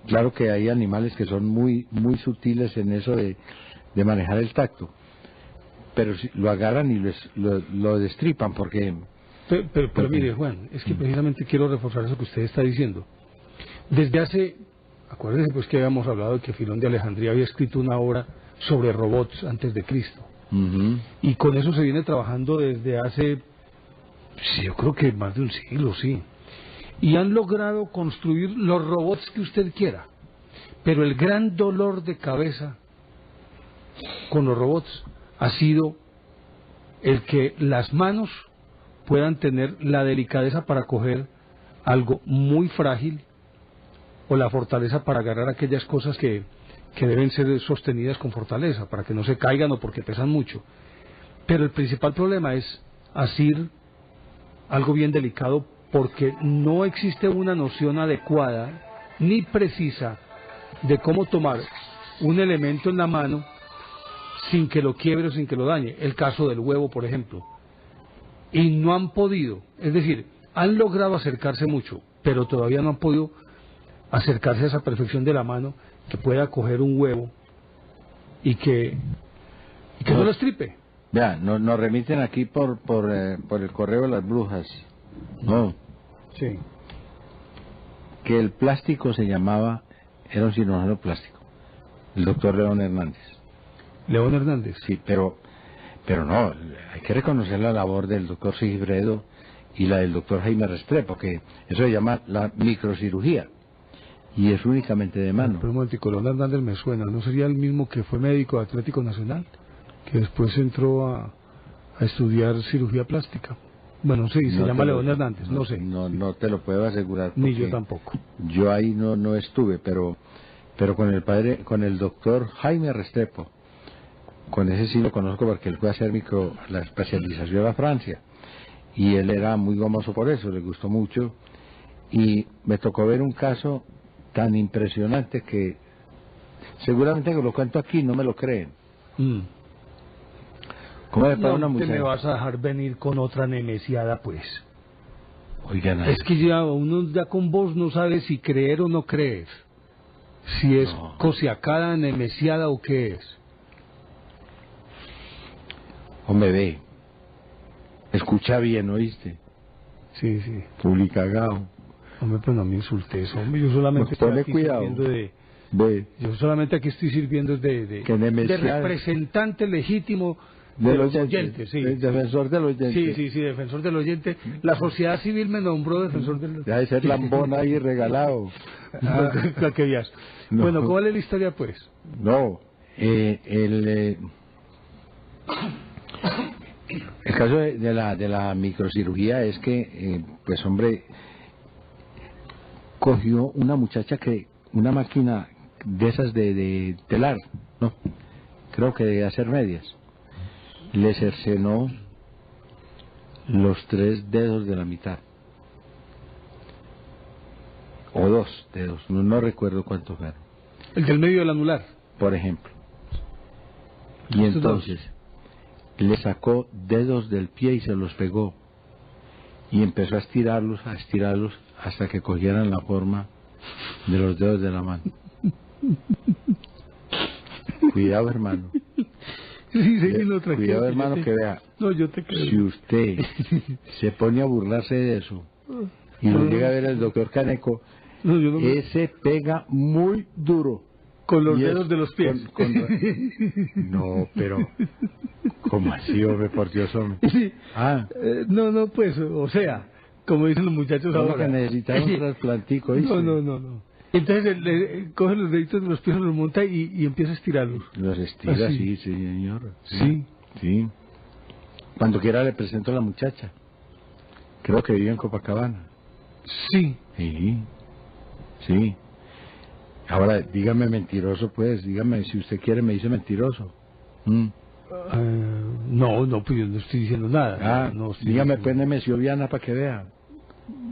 B: claro que hay animales que son muy sutiles en eso de manejar el tacto, pero si lo agarran y lo destripan, porque...
A: Pero mire, Juan, es que precisamente quiero reforzar eso que usted está diciendo. Desde hace, acuérdense pues que habíamos hablado de que Filón de Alejandría había escrito una obra sobre robots antes de Cristo. Y con eso se viene trabajando desde hace, sí, yo creo que más de un siglo, sí. Y han logrado construir los robots que usted quiera. Pero el gran dolor de cabeza con los robots ha sido el que las manos puedan tener la delicadeza para coger algo muy frágil o la fortaleza para agarrar aquellas cosas que deben ser sostenidas con fortaleza, para que no se caigan o porque pesan mucho. Pero el principal problema es asir algo bien delicado, porque no existe una noción adecuada ni precisa de cómo tomar un elemento en la mano sin que lo quiebre o sin que lo dañe. El caso del huevo, por ejemplo. Y no han podido, es decir, han logrado acercarse mucho, pero todavía no han podido acercarse a esa perfección de la mano que pueda coger un huevo y que no lo estripe.
B: Ya, nos remiten aquí por el correo de las brujas, ¿no?
A: Sí.
B: Que el plástico era un cirujano plástico, el doctor León Hernández.
A: León Hernández.
B: Sí, pero no, hay que reconocer la labor del doctor Sigifredo y la del doctor Jaime Restrepo, que eso se llama la microcirugía y es únicamente de mano.
A: Pero un momentico, León Hernández me suena, ¿no sería el mismo que fue médico de Atlético Nacional? Que después entró a estudiar cirugía plástica. Bueno, sí, se llama León Hernández, no sé.
B: No te lo puedo asegurar.
A: Ni yo tampoco.
B: Yo ahí no estuve, pero con el doctor Jaime Restrepo, con ese sí lo conozco porque él fue a hacer la especialización a Francia. Y él era muy gomoso por eso, le gustó mucho. Y me tocó ver un caso tan impresionante que seguramente que lo cuento aquí no me lo creen. ¿Cómo le para
A: No
B: una
A: te
B: muchacha?
A: me vas a dejar venir con otra nemesiada, pues.
B: Oigan,
A: Es que ya uno ya con vos no sabe si creer o no creer. Si es
B: No.
A: cosiacada, nemesiada o qué es.
B: hombre, ve. Escucha bien, ¿oíste?
A: Sí, sí.
B: Publicagao.
A: Hombre, pues no me insultes, hombre. Yo solamente
B: Pues
A: estoy
B: ponle
A: aquí
B: cuidado.
A: sirviendo de...
B: Ve.
A: Yo solamente aquí estoy sirviendo
B: Que nemesiada.
A: de representante legítimo de los oyentes, sí.
B: El defensor del oyente.
A: Sí, sí, sí, defensor del oyente. La sociedad civil me nombró defensor del oyente.
B: Deja de ser lambón ahí regalado.
A: ¿Qué días?
B: No.
A: Bueno, ¿cuál es la historia, pues?
B: No, el caso de la microcirugía es que, pues hombre, cogió una muchacha una máquina de esas de telar, ¿no? Creo que de hacer medias. Le cercenó los 3 dedos de la mitad. O 2 dedos, no recuerdo cuántos fueron.
A: El del medio del anular.
B: Por ejemplo. Y
A: Estos
B: entonces le sacó dedos del pie y se los pegó. Y empezó a estirarlos hasta que cogieran la forma de los dedos de la mano. Cuidado, hermano.
A: Sí, seguilo, tranquilo.
B: Cuidado, hermano, que vea.
A: No, yo te creo.
B: Si usted se pone a burlarse de eso y lo llega a ver el doctor Caneco,
A: No, yo no me-
B: ese pega muy duro.
A: Con los
B: Y
A: dedos
B: es
A: de los pies.
B: No, pero ¿cómo así, hombre? Por Dios, hombre.
A: Sí.
B: Ah,
A: No, pues, o sea, como dicen los muchachos
B: solo
A: ahora.
B: que necesitaba un trasplantico, ¿viste?
A: No. Entonces coge los deditos de los pies, los monta y empieza a estirarlos.
B: Los estira,
A: Así.
B: sí, señor.
A: Sí.
B: Sí. Cuando quiera le presento a la muchacha. Creo que vive en Copacabana.
A: Sí.
B: Sí. Ahora, dígame mentiroso, pues. Dígame, si usted quiere, me dice mentiroso.
A: No, pues yo no estoy diciendo nada. No estoy
B: dígame,
A: diciendo-
B: pues, Nemesio Viana, para que vea.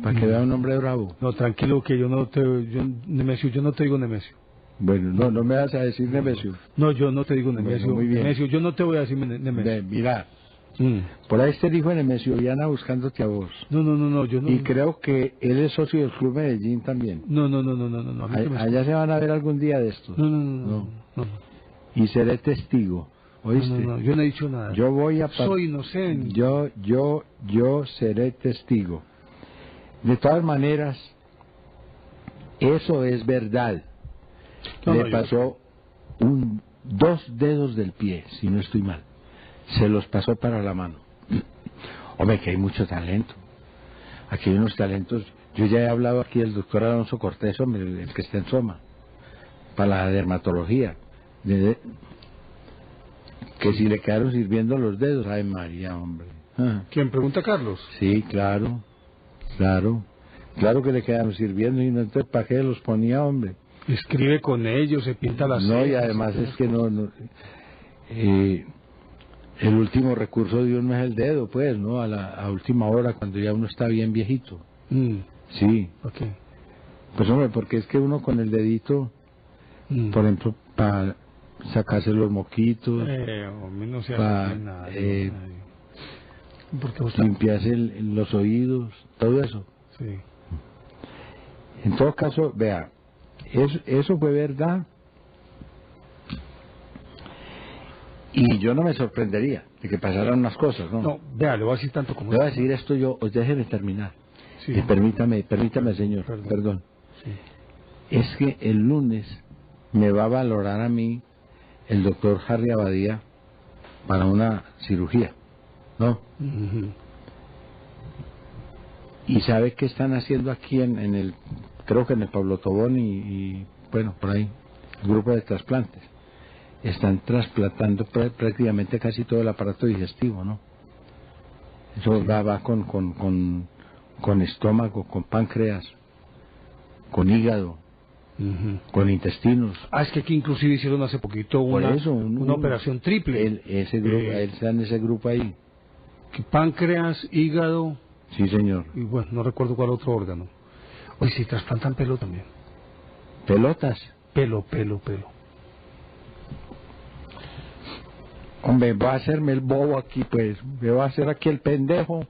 B: Para que vea un hombre bravo.
A: No, tranquilo, que yo no te digo Nemesio.
B: Bueno, no me vas a decir Nemesio.
A: No, yo no te digo Nemesio.
B: Bueno, muy bien.
A: Nemesio, yo no te voy a decir Nemesio.
B: Ve, mira,
A: Mm.
B: por ahí está el hijo de Nemesio Viana buscándote a vos.
A: No, yo no.
B: Y creo que él es socio del Club Medellín también.
A: No. A mí que me-
B: Allá se van a ver algún día de estos.
A: No.
B: Y seré testigo. ¿Oíste?
A: No, yo no he dicho nada.
B: Yo voy a...
A: Soy inocente.
B: Yo seré testigo. De todas maneras, eso es verdad.
A: No,
B: Le
A: yo-
B: pasó 2 dedos del pie, si no estoy mal. Se los pasó para la mano. Hombre, que hay mucho talento. Aquí hay unos talentos. Yo ya he hablado aquí del doctor Alonso Cortés, hombre, el que está en Soma, para la dermatología. Que si le quedaron sirviendo los dedos, ay María, hombre.
A: ¿Quién pregunta, Carlos?
B: Sí, claro que le quedaron sirviendo y no, entonces ¿para qué los ponía, hombre?
A: Escribe con ellos, se pinta las
B: No, y
A: cejas,
B: además
A: se-
B: es que el último recurso de uno es el dedo, pues, ¿no? A última hora, cuando ya uno está bien viejito. Sí,
A: Ok.
B: pues hombre, porque es que uno con el dedito, por ejemplo, para sacarse los moquitos,
A: Hombre, no se
B: Pa-
A: hace nada. Porque vos
B: limpiarse los oídos, todo eso.
A: Sí.
B: En todo caso, vea, eso fue verdad. Y yo no me sorprendería de que pasaran unas cosas, ¿no?
A: No, vea, le voy a decir tanto como...
B: Le voy a decir esto yo, déjeme terminar.
A: Sí.
B: Permítame, señor, perdón.
A: Sí.
B: Es que el lunes me va a valorar a mí el doctor Harry Abadía para una cirugía, ¿no?
A: Ujú.
B: Y sabe qué están haciendo aquí en el, creo que en el Pablo Tobón y bueno, por ahí, el grupo de trasplantes. Están trasplantando prácticamente casi todo el aparato digestivo, ¿no? Eso va con estómago, con páncreas, con hígado, con intestinos.
A: Es que aquí inclusive hicieron hace poquito
B: Por
A: una,
B: eso,
A: una operación triple.
B: Ese grupo, él está en ese grupo ahí.
A: Que páncreas, hígado
B: Sí, señor.
A: y bueno, no recuerdo cuál otro órgano. Oye, si trasplantan pelo también.
B: Pelotas.
A: Pelo.
B: Hombre, va a hacerme el bobo aquí, pues, me va a hacer aquí el pendejo,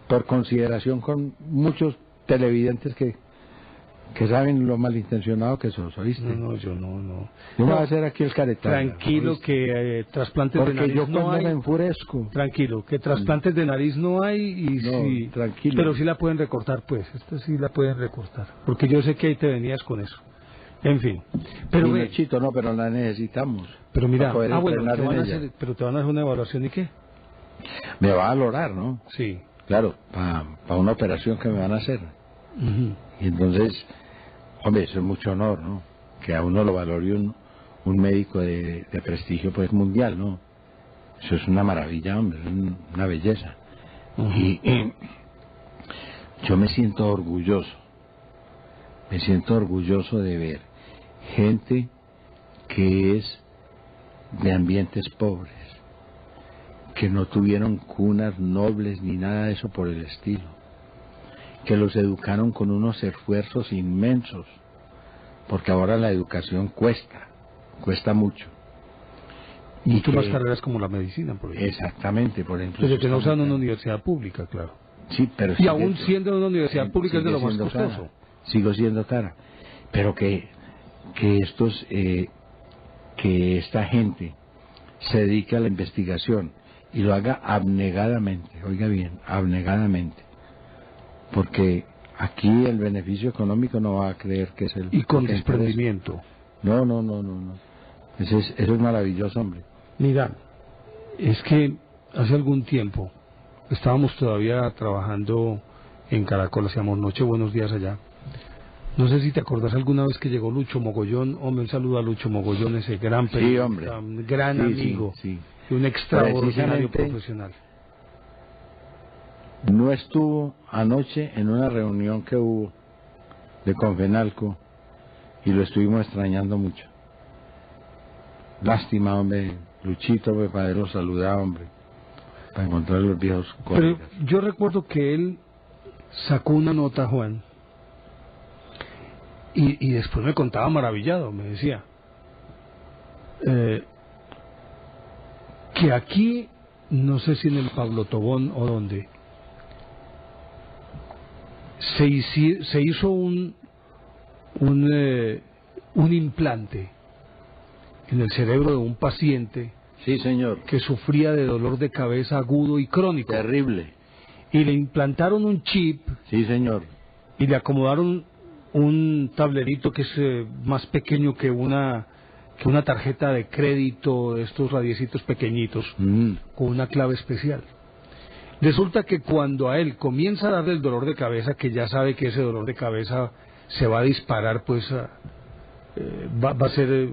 B: por consideración con muchos televidentes que saben lo malintencionado que sos, ¿oíste?
A: No, yo no.
B: Yo me
A: No,
B: voy a hacer aquí el caretano.
A: tranquilo,
B: ¿oíste?
A: que trasplantes de
B: Porque
A: nariz
B: yo
A: no
B: cuando
A: hay.
B: me enfurezco.
A: Tranquilo, que trasplantes de nariz no hay y
B: No,
A: sí,
B: tranquilo.
A: pero sí la pueden recortar, pues, esta sí la pueden recortar, porque yo sé que ahí te venías con eso. En fin, pero
B: Y
A: ve,
B: Mechito, no, pero la necesitamos.
A: pero mira,
B: para poder
A: bueno,
B: entrenar
A: te
B: en
A: van a
B: ella.
A: hacer, pero te van a hacer una evaluación y qué?
B: Me va a valorar, ¿no?
A: Sí.
B: Claro, para una operación que me van a hacer.
A: Ujú.
B: Y entonces, hombre, eso es mucho honor, ¿no? Que a uno lo valore un médico de prestigio, pues, mundial, ¿no? Eso es una maravilla, hombre, es una belleza.
A: Ujú.
B: Y yo me siento orgulloso de ver gente que es de ambientes pobres, que no tuvieron cunas nobles ni nada de eso por el estilo, que los educaron con unos esfuerzos inmensos, porque ahora la educación cuesta mucho.
A: Mucho
B: que-
A: más carreras como la medicina, por ejemplo.
B: Exactamente, por ejemplo.
A: Desde
B: eso
A: que no
B: está
A: sean
B: muy
A: una
B: caro.
A: universidad pública, claro.
B: Sí, pero
A: Y
B: sigue-
A: aún siendo una universidad pública es de
B: sigue
A: lo más
B: siendo
A: costoso.
B: cara. Sigo siendo cara. Pero que estos, que esta gente se dedique a la investigación y lo haga abnegadamente, oiga bien, abnegadamente, porque aquí el beneficio económico no va a creer que es el...
A: Y con
B: lo que interesa.
A: desprendimiento.
B: No. Eso es maravilloso, hombre.
A: Mira, es que hace algún tiempo estábamos todavía trabajando en Caracol, hacíamos Noche Buenos Días allá. No sé si te acordás alguna vez que llegó Lucho Mogollón. Hombre, un saludo a Lucho Mogollón, ese gran periodista,
B: hombre.
A: un gran
B: Sí,
A: amigo,
B: sí.
A: y un extraordinario
B: Precisamente-
A: profesional.
B: No estuvo anoche en una reunión que hubo de Confenalco y lo estuvimos extrañando mucho. Lástima, hombre, Luchito, hombre, para irlo saludar, hombre, para encontrar los viejos
A: Pero
B: colegas.
A: yo recuerdo que él sacó una nota, Juan, y después me contaba maravillado, me decía que aquí, no sé si en el Pablo Tobón o dónde, se hizo un implante en el cerebro de un paciente
B: Sí, señor.
A: que sufría de dolor de cabeza agudo y crónico,
B: Terrible.
A: y le implantaron un chip
B: Sí, señor.
A: y le acomodaron un tablerito que es más pequeño que una tarjeta de crédito, estos radiecitos pequeñitos, con una clave especial. Resulta que cuando a él comienza a darle el dolor de cabeza, que ya sabe que ese dolor de cabeza se va a disparar, pues va a ser,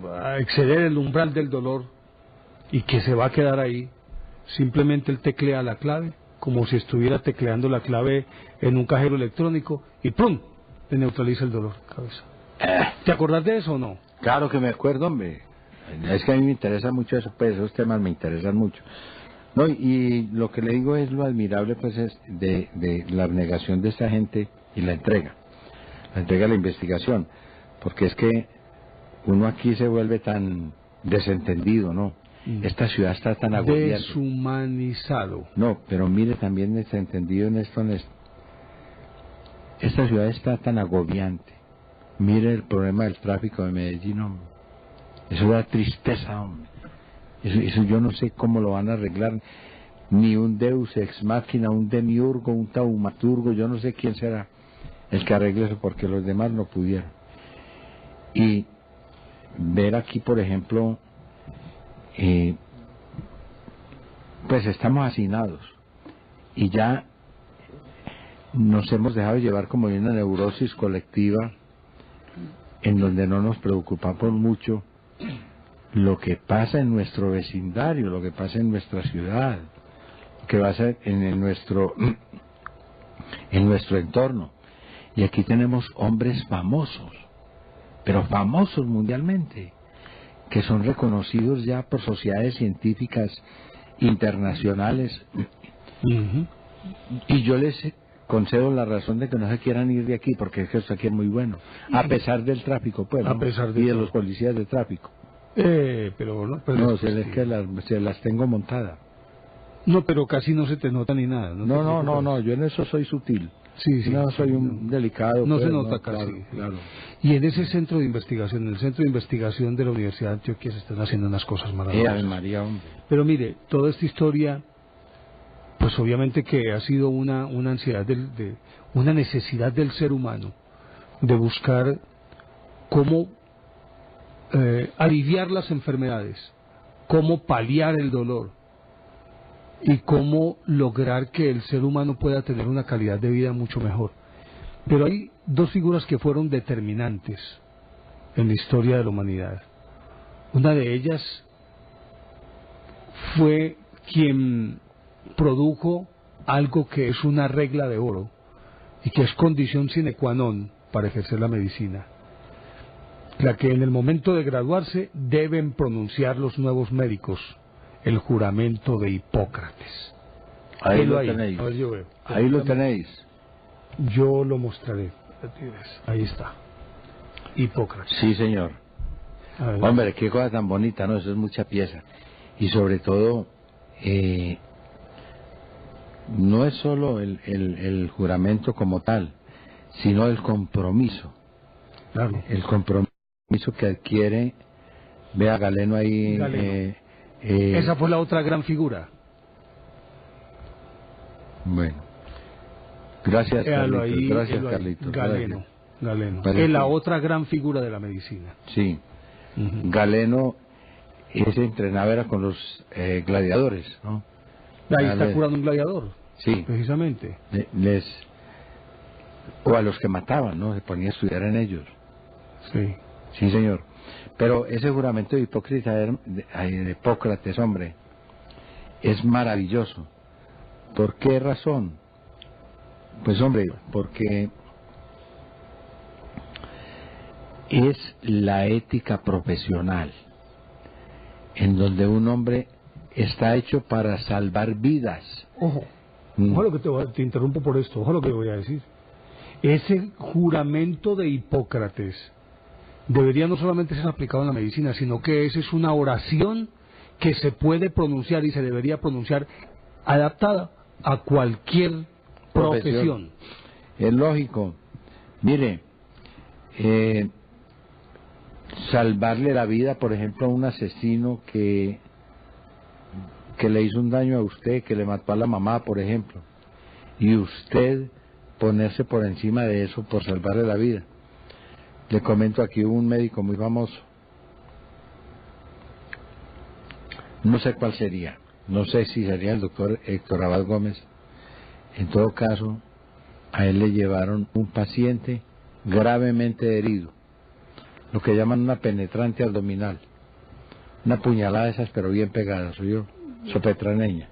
A: va a exceder el umbral del dolor y que se va a quedar ahí, simplemente él teclea la clave, como si estuviera tecleando la clave en un cajero electrónico, y ¡plum!, le neutraliza el dolor de cabeza. ¿Te acordás de eso o no?
B: Claro que me acuerdo, hombre. Es que a mí me interesa mucho eso, pues esos temas me interesan mucho. No, y lo que le digo es lo admirable, pues, es de la abnegación de esta gente y la entrega a la investigación, porque es que uno aquí se vuelve tan desentendido, ¿no? Esta ciudad está tan agobiante.
A: Deshumanizado.
B: No, pero mire también desentendido en esto. Esta ciudad está tan agobiante. Mire el problema del tráfico de Medellín, hombre. Eso da tristeza, hombre. Eso yo no sé cómo lo van a arreglar. Ni un deus ex machina, un demiurgo, un taumaturgo, yo no sé quién será el que arregle eso, porque los demás no pudieron. Y ver aquí, por ejemplo, pues estamos hacinados y ya nos hemos dejado llevar como de una neurosis colectiva en donde no nos preocupamos mucho lo que pasa en nuestro vecindario, lo que pasa en nuestra ciudad, lo que pasa en nuestro entorno. Y aquí tenemos hombres famosos, pero famosos mundialmente, que son reconocidos ya por sociedades científicas internacionales. Y yo les concedo la razón de que no se quieran ir de aquí, porque es que esto aquí es muy bueno, a pesar del tráfico, pues, ¿no?
A: A pesar de
B: y de
A: todo.
B: los policías de tráfico.
A: Pero no, pues,
B: No, se las tengo montadas.
A: no, pero casi no se te nota ni nada.
B: No, yo en eso soy sutil.
A: Sí, sí.
B: No, soy un delicado.
A: No
B: pues,
A: se nota
B: claro,
A: casi.
B: claro.
A: Y en ese centro de investigación, en el centro de investigación de la Universidad de Antioquia, se están haciendo unas cosas maravillosas.
B: Ave María, hombre.
A: Pero mire, toda esta historia, pues obviamente que ha sido una ansiedad, una necesidad del ser humano de buscar cómo aliviar las enfermedades, cómo paliar el dolor y cómo lograr que el ser humano pueda tener una calidad de vida mucho mejor. Pero hay dos figuras que fueron determinantes en la historia de la humanidad. Una de ellas fue quien produjo algo que es una regla de oro y que es condición sine qua non para ejercer la medicina, la que en el momento de graduarse deben pronunciar los nuevos médicos, el juramento de Hipócrates.
B: Ahí lo tenéis.
A: A ver, yo veo.
B: Ahí lo tenéis.
A: Yo lo mostraré. Ahí está. Hipócrates.
B: Sí, señor. Hombre, qué cosa tan bonita, ¿no? Eso es mucha pieza. Y sobre todo, no es solo el juramento como tal, sino el compromiso.
A: Claro.
B: El compromiso que adquiere, vea Galeno ahí.
A: Galeno. Esa fue la otra gran figura.
B: Bueno. Gracias, Carlitos.
A: Ahí,
B: gracias, Carlitos.
A: Galeno. Galeno.
B: Parece.
A: Es la otra gran figura de la medicina.
B: Sí. Galeno ese entrenaba era con los gladiadores, ¿no?
A: Ahí está curando un gladiador.
B: Sí.
A: Precisamente.
B: O a los que mataban, ¿no? Se ponía a estudiar en ellos.
A: Sí.
B: Sí, señor. Pero ese juramento de Hipócrates, hombre, es maravilloso. ¿Por qué razón? Pues, hombre, porque es la ética profesional, en donde un hombre está hecho para salvar vidas.
A: Ojo, ojo lo que te interrumpo por esto, ojo lo que voy a decir. Ese juramento de Hipócrates debería no solamente ser aplicado en la medicina, sino que esa es una oración que se puede pronunciar y se debería pronunciar adaptada a cualquier profesión.
B: Es lógico. Mire, salvarle la vida, por ejemplo, a un asesino que le hizo un daño a usted, que le mató a la mamá, por ejemplo, y usted ponerse por encima de eso por salvarle la vida. Le comento aquí un médico muy famoso, no sé cuál sería, no sé si sería el doctor Héctor Abad Gómez. En todo caso, a él le llevaron un paciente gravemente herido, lo que llaman una penetrante abdominal, una puñalada de esas pero bien pegadas, oyó, sopetraneña.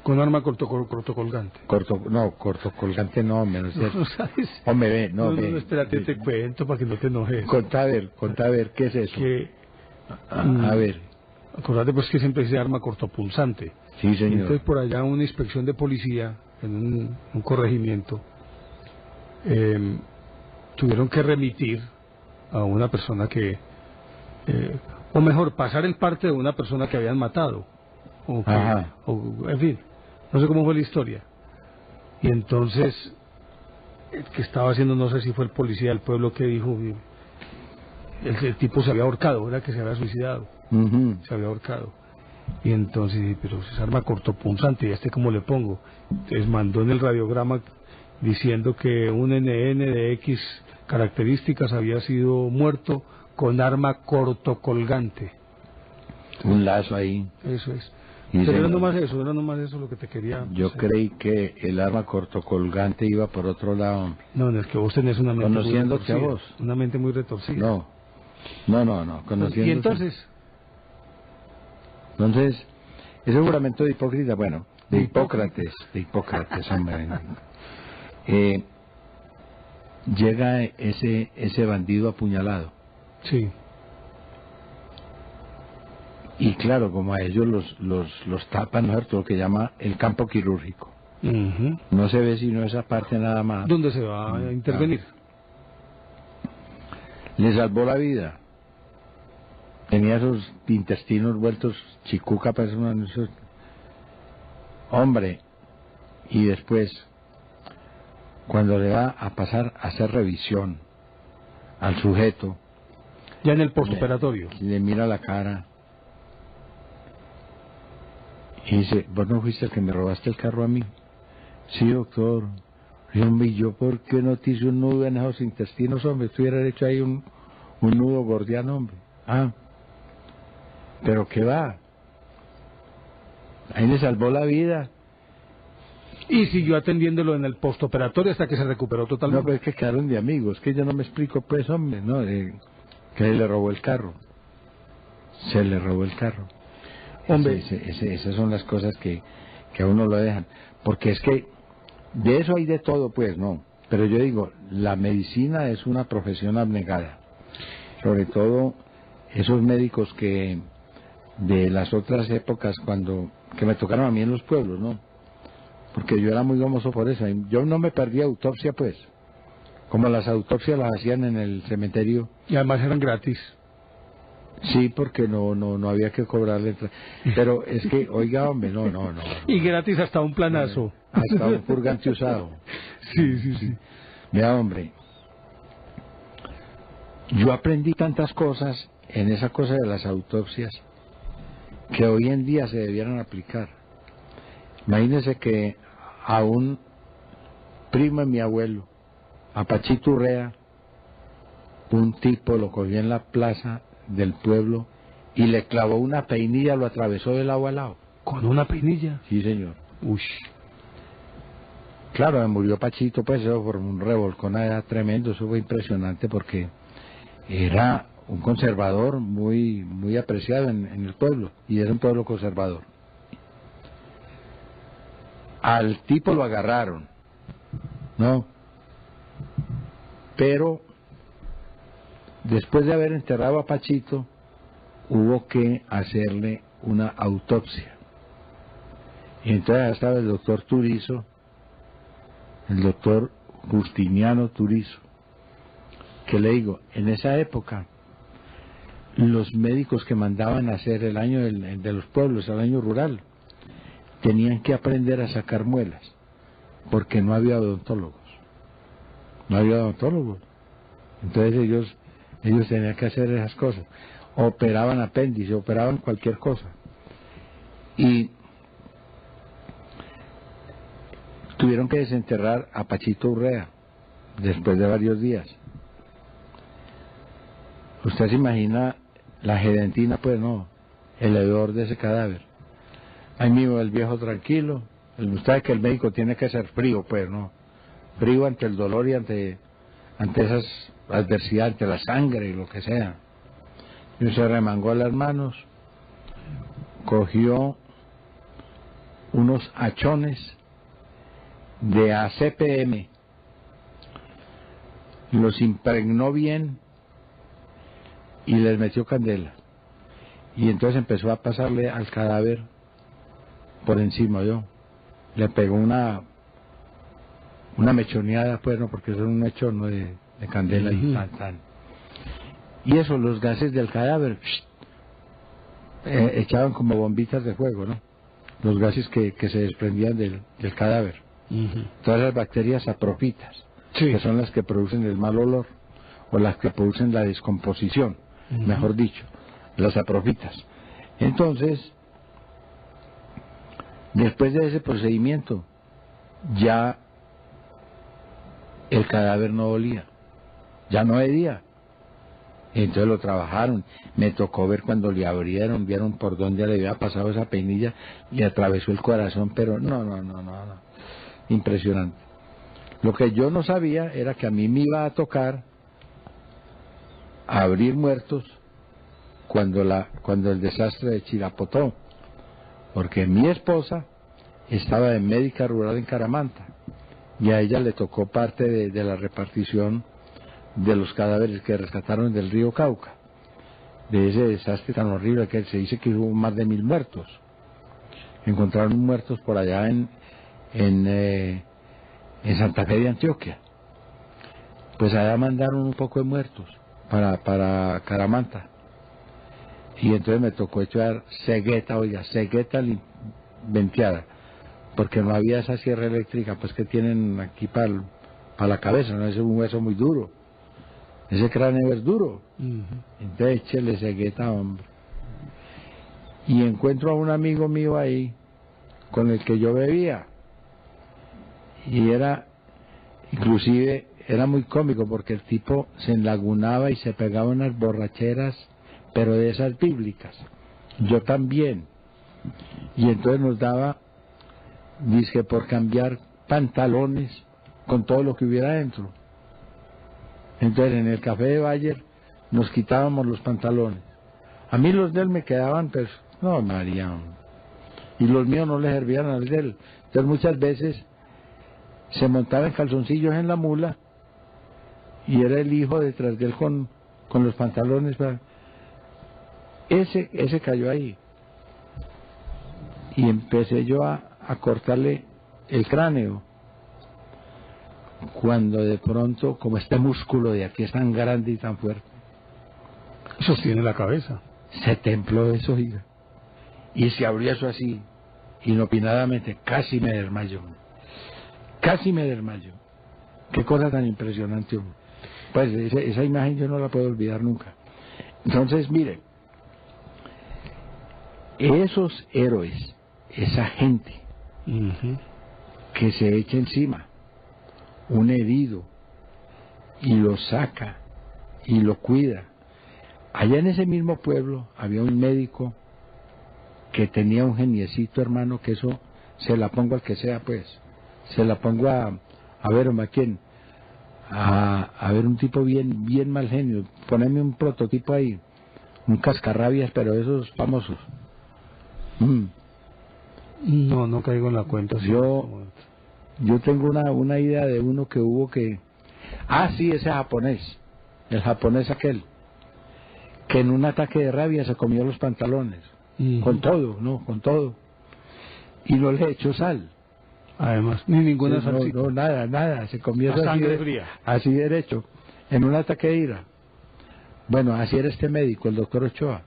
A: Con arma cortocolgante.
B: Cortocolgante no, menos cierto.
A: No sabes.
B: Hombre, ve, no,
A: espérate, te cuento para que no te enojes.
B: Contá a ver, ¿qué es eso? A ver.
A: Acordate pues que siempre dice arma cortopulsante.
B: Sí, señor.
A: Entonces por allá una inspección de policía, en un corregimiento, tuvieron que remitir a una persona que, o mejor, pasar el parte de una persona que habían matado. En fin, no sé cómo fue la historia. Y entonces, el que estaba haciendo, no sé si fue el policía del pueblo que dijo, el tipo se había ahorcado, era que se había suicidado, se había ahorcado. Y entonces, pero es arma cortopunzante, ¿y a este cómo le pongo? Entonces mandó en el radiograma diciendo que un NN de X características había sido muerto con arma cortocolgante.
B: Un lazo ahí.
A: Eso es. Pero era nomás eso lo que te quería...
B: Yo creí que el arma cortocolgante iba por otro lado.
A: No, es que vos tenés una mente
B: conociendo
A: muy retorcida.
B: A vos.
A: Una mente muy retorcida.
B: No. Conociendo.
A: ¿Y entonces?
B: Entonces, ese juramento de Hipócrates, bueno, de Hipócrates, hombre. Llega ese bandido apuñalado.
A: Sí.
B: Y claro, como a ellos los tapan, ¿no? Lo que llama el campo quirúrgico. No se ve sino esa parte nada más.
A: ¿Dónde se va a intervenir?
B: Le salvó la vida. tenía esos intestinos vueltos chicuca, pues, hombre, y después, cuando le va a pasar a hacer revisión al sujeto,
A: ya en el postoperatorio,
B: le mira la cara y dice, ¿vos no fuiste el que me robaste el carro a mí? Sí, doctor. ¿Y yo por qué no te hice un nudo en esos intestinos, hombre? Estuviera hecho ahí un nudo gordiano, hombre. Ah, pero ¿qué va? Ahí le salvó la vida.
A: Y siguió atendiéndolo en el postoperatorio hasta que se recuperó totalmente.
B: No, pero es que quedaron de amigos, que yo no me explico, pues, hombre, ¿no? Que le robó el carro. Se le robó el carro.
A: Hombre,
B: esas son las cosas que a uno lo dejan. Porque es que de eso hay de todo, pues, ¿no? Pero yo digo, la medicina es una profesión abnegada. Sobre todo esos médicos que de las otras épocas que me tocaron a mí en los pueblos, ¿no? Porque yo era muy gomoso por eso. Yo no me perdí autopsia, pues. Como las autopsias las hacían en el cementerio.
A: Y además eran gratis.
B: Sí, porque no había que cobrarle. Pero es que, oiga, hombre, no.
A: Y gratis hasta un planazo.
B: Hasta un purgante usado.
A: Sí.
B: Vea, hombre. Yo aprendí tantas cosas en esa cosa de las autopsias que hoy en día se debieran aplicar. Imagínese que a un primo de mi abuelo, a Pachito Urrea, un tipo lo cogió en la plaza del pueblo y le clavó una peinilla, lo atravesó de lado a lado.
A: ¿Con una peinilla?
B: Sí, señor.
A: Uy.
B: Claro, me murió Pachito, pues eso por un revolcón allá tremendo, eso fue impresionante porque era un conservador muy apreciado en el pueblo, y era un pueblo conservador. Al tipo lo agarraron, ¿no? Pero después de haber enterrado a Pachito, hubo que hacerle una autopsia. Y entonces estaba el doctor Turizo, el doctor Justiniano Turizo, que le digo, en esa época, los médicos que mandaban a hacer el año de los pueblos, el año rural, tenían que aprender a sacar muelas, porque no había odontólogos. Entonces ellos tenían que hacer esas cosas. Operaban apéndice, operaban cualquier cosa. Y tuvieron que desenterrar a Pachito Urrea después de varios días. Usted se imagina la gedentina, pues no, el hedor de ese cadáver. Ahí mismo el viejo tranquilo. Usted sabe que el médico tiene que ser frío, pues no, frío ante el dolor y ante esas adversidades, ante la sangre y lo que sea. Y se remangó las manos, cogió unos hachones de ACPM, los impregnó bien y les metió candela. Y entonces empezó a pasarle al cadáver por encima. Le pegó una mechoneada, pues no, porque eso es un mechón, ¿no?, de candela. Y tan. Y eso, los gases del cadáver echaban como bombitas de fuego, ¿no? Los gases que se desprendían del cadáver. Todas las bacterias saprofitas, que son las que producen el mal olor, o las que producen la descomposición, mejor dicho, las saprofitas. Entonces, después de ese procedimiento, ya el cadáver no olía, ya no hedía. Entonces lo trabajaron. Me tocó ver cuando le abrieron, vieron por dónde le había pasado esa peinilla y atravesó el corazón, pero no. Impresionante. Lo que yo no sabía era que a mí me iba a tocar abrir muertos cuando el desastre de Chirapotó, porque mi esposa estaba de médica rural en Caramanta y a ella le tocó parte de la repartición de los cadáveres que rescataron del río Cauca, de ese desastre tan horrible que se dice que hubo más de 1000 muertos. Encontraron muertos por allá en Santa Fe de Antioquia. Pues allá mandaron un poco de muertos para Caramanta. Y entonces me tocó echar cegueta, oiga, cegueta venteada, porque no había esa sierra eléctrica pues que tienen aquí para la cabeza, no es un hueso muy duro, ese cráneo es duro. Entonces échele cegueta, hombre. Y encuentro a un amigo mío ahí con el que yo bebía, y inclusive era muy cómico porque el tipo se enlagunaba y se pegaba unas borracheras, pero de esas bíblicas. Yo también. Y entonces nos daba, dizque por cambiar pantalones con todo lo que hubiera dentro. Entonces en el café de Bayer nos quitábamos los pantalones. A mí los de él me quedaban, pues, no, María. Y los míos no le servían a los de él. Entonces muchas veces se montaba en calzoncillos en la mula y era el hijo detrás de él con los pantalones. Ese cayó ahí. Y empecé yo a cortarle el cráneo. Cuando de pronto, como este músculo de aquí es tan grande y tan fuerte,
A: sostiene la cabeza.
B: Se templó eso, oiga. Y se abrió eso así, inopinadamente, casi me desmayo. Casi me desmayo. Qué cosa tan impresionante, hombre. Pues esa imagen yo no la puedo olvidar nunca. Entonces, mire, esos héroes, esa gente que se echa encima un herido y lo saca y lo cuida. Allá en ese mismo pueblo había un médico que tenía un geniecito, hermano, que eso se la pongo al que sea, pues. Se la pongo a ver, hombre, ¿a quién? A ver, un tipo bien mal genio. Poneme un prototipo ahí, un cascarrabias, pero esos famosos.
A: No caigo en la cuenta.
B: Yo tengo una idea de uno que hubo que... sí, ese japonés, el japonés aquel, que en un ataque de rabia se comió los pantalones, con todo, con todo, y no le echó sal.
A: Además, ni ninguna salsita.
B: No, nada, se comió
A: la sangre fría.
B: Así derecho, en un ataque de ira. Bueno, así era este médico, el doctor Ochoa.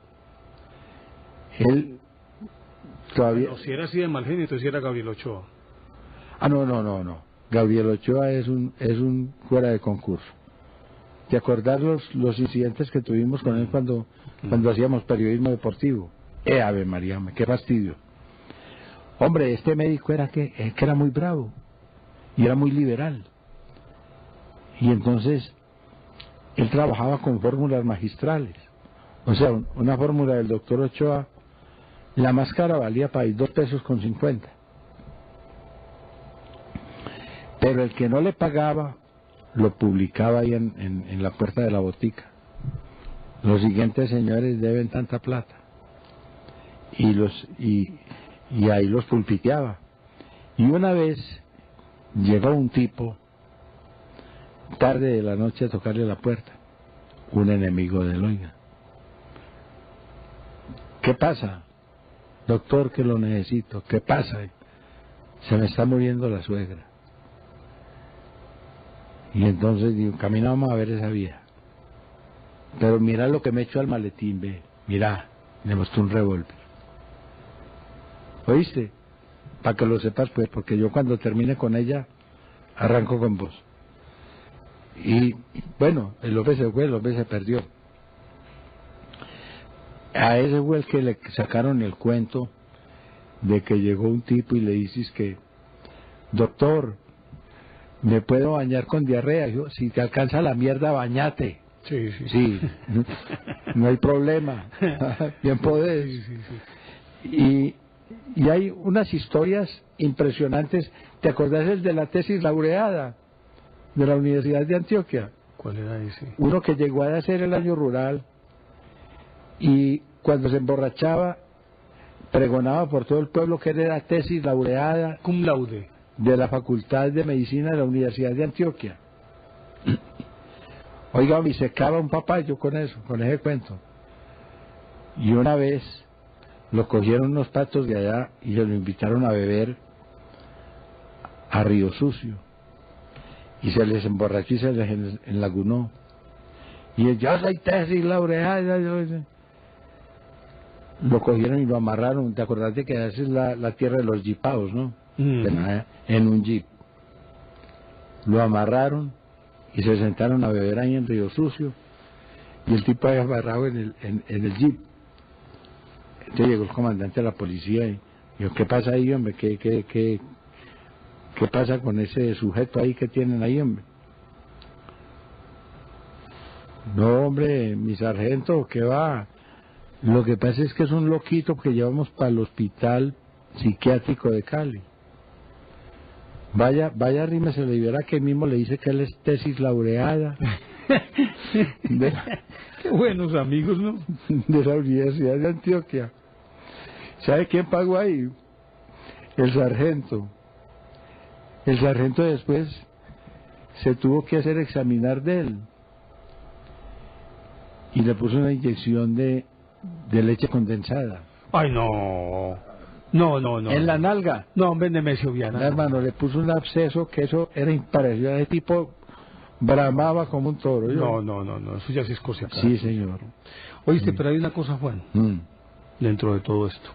B: Él todavía...
A: Bueno, si era así de mal genio, entonces era Gabriel Ochoa.
B: No. Gabriel Ochoa es un fuera de concurso. ¿Te acordás los incidentes que tuvimos con él cuando hacíamos periodismo deportivo? Ave María, qué fastidio. Hombre, este médico era que era muy bravo y era muy liberal. Y entonces él trabajaba con fórmulas magistrales. O sea, una fórmula del doctor Ochoa, la más cara valía para ir 2.50 pesos. Pero el que no le pagaba lo publicaba ahí en la puerta de la botica. Los siguientes señores deben tanta plata. Y ahí los pulpiteaba. Y una vez llegó un tipo tarde de la noche a tocarle la puerta, un enemigo de él, oiga. ¿Qué pasa? Doctor, que lo necesito. ¿Qué pasa? Se me está muriendo la suegra. Y entonces digo, caminamos a ver esa vieja. Pero mira lo que me echó al maletín, ve. Mira, me mostró un revólver. ¿Oíste? Para que lo sepas, pues, porque yo cuando termine con ella, arranco con vos. Y bueno, el hombre se fue, el hombre se perdió. A ese fue el que le sacaron el cuento de que llegó un tipo y le dices que, doctor, ¿me puedo bañar con diarrea? Yo, si te alcanza la mierda, bañate. Sí, no hay problema. Bien podés. Sí. Y hay unas historias impresionantes. ¿Te acordás el de la tesis laureada de la Universidad de Antioquia?
A: ¿Cuál era ese?
B: Uno que llegó a hacer el año rural y cuando se emborrachaba pregonaba por todo el pueblo que era la tesis laureada
A: cum laude
B: de la Facultad de Medicina de la Universidad de Antioquia. Oiga, me secaba un papayo con eso, con ese cuento. Y una vez lo cogieron unos patos de allá y lo invitaron a beber a Río Sucio. Y se les emborrachó y se les enlagunó. Y yo soy tesis laureada. lo cogieron y lo amarraron. ¿Te acordás de que esa es la tierra de los jipaos, no? En un jeep. Lo amarraron y se sentaron a beber ahí en Río Sucio, y el tipo ahí amarrado en el jeep. Entonces llegó el comandante de la policía y dijo, ¿qué pasa ahí, hombre? ¿Qué pasa con ese sujeto ahí que tienen ahí, hombre? No, hombre, mi sargento, ¿qué va? Lo que pasa es que es un loquito que llevamos para el hospital psiquiátrico de Cali. Vaya, arrímeselo y verá que él mismo le dice que él es tesis laureada.
A: Qué buenos amigos, ¿no?
B: De la Universidad de Antioquia. ¿Sabe quién pagó ahí? El sargento. El sargento después se tuvo que hacer examinar de él y le puso una inyección de leche condensada.
A: Ay, no. No.
B: En la nalga.
A: No, hombre, Nemesio Viana.
B: Hermano, le puso un absceso que eso era imparecido. Ese tipo bramaba como un toro.
A: No, eso ya sí es cosa acá.
B: Sí, señor.
A: Oíste, pero hay una cosa, Juan, dentro de todo esto.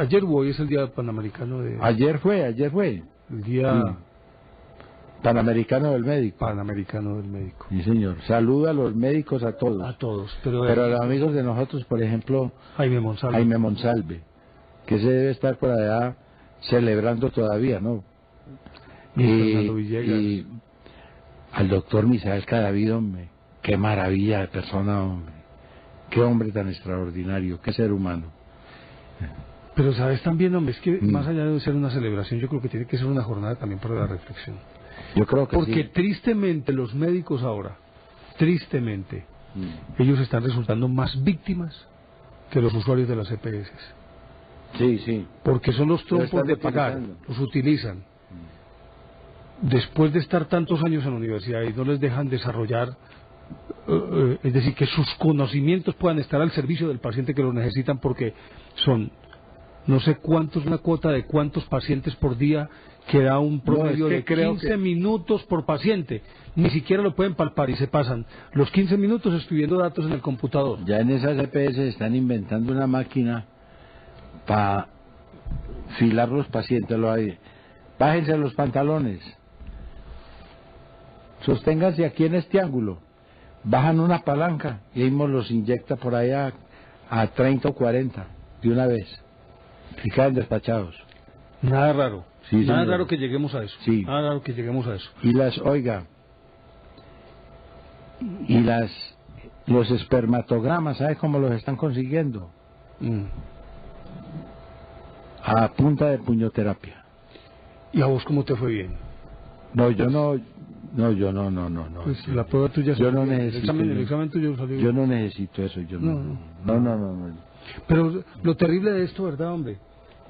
A: Ayer o hoy es el día panamericano de...
B: Ayer fue.
A: El día...
B: Panamericano del médico.
A: Panamericano del médico.
B: Sí, señor. Saluda a los médicos a todos.
A: A todos. Pero
B: a los amigos de nosotros, por ejemplo,
A: Jaime Monsalve,
B: que se debe estar por allá celebrando todavía, ¿no? Y al doctor Misael Cadavid, hombre, qué maravilla de persona, hombre. Qué hombre tan extraordinario, qué ser humano.
A: Pero sabes también, hombre, es que más allá de ser una celebración, yo creo que tiene que ser una jornada también para la reflexión.
B: Yo creo que
A: porque
B: sí.
A: Tristemente los médicos ahora, tristemente, ellos están resultando más víctimas que los usuarios de las EPS.
B: Sí.
A: Porque son los trompos de pagar, los utilizan. Después de estar tantos años en la universidad y no les dejan desarrollar, es decir, que sus conocimientos puedan estar al servicio del paciente que lo necesitan, porque son no sé cuántos, una cuota de cuántos pacientes por día que da un promedio de 15 minutos por paciente. Ni siquiera lo pueden palpar y se pasan los 15 minutos escribiendo datos en el computador.
B: Ya en esas EPS están inventando una máquina para filar los pacientes. Bájense los pantalones, sosténganse aquí en este ángulo, bajan una palanca y ahí mismo los inyecta por allá a 30 o 40 de una vez y quedan despachados.
A: Nada raro.
B: Sí,
A: nada
B: señor.
A: raro que lleguemos a eso.
B: Sí.
A: Nada raro que lleguemos a eso.
B: Y los espermatogramas, ¿sabes cómo los están consiguiendo? A punta de puñoterapia.
A: ¿Y a vos cómo te fue bien?
B: No, yo no.
A: Pues la prueba tuya
B: yo no necesito.
A: El examen tuyo salió.
B: Yo no necesito eso. No.
A: Pero lo terrible de esto, ¿verdad, hombre?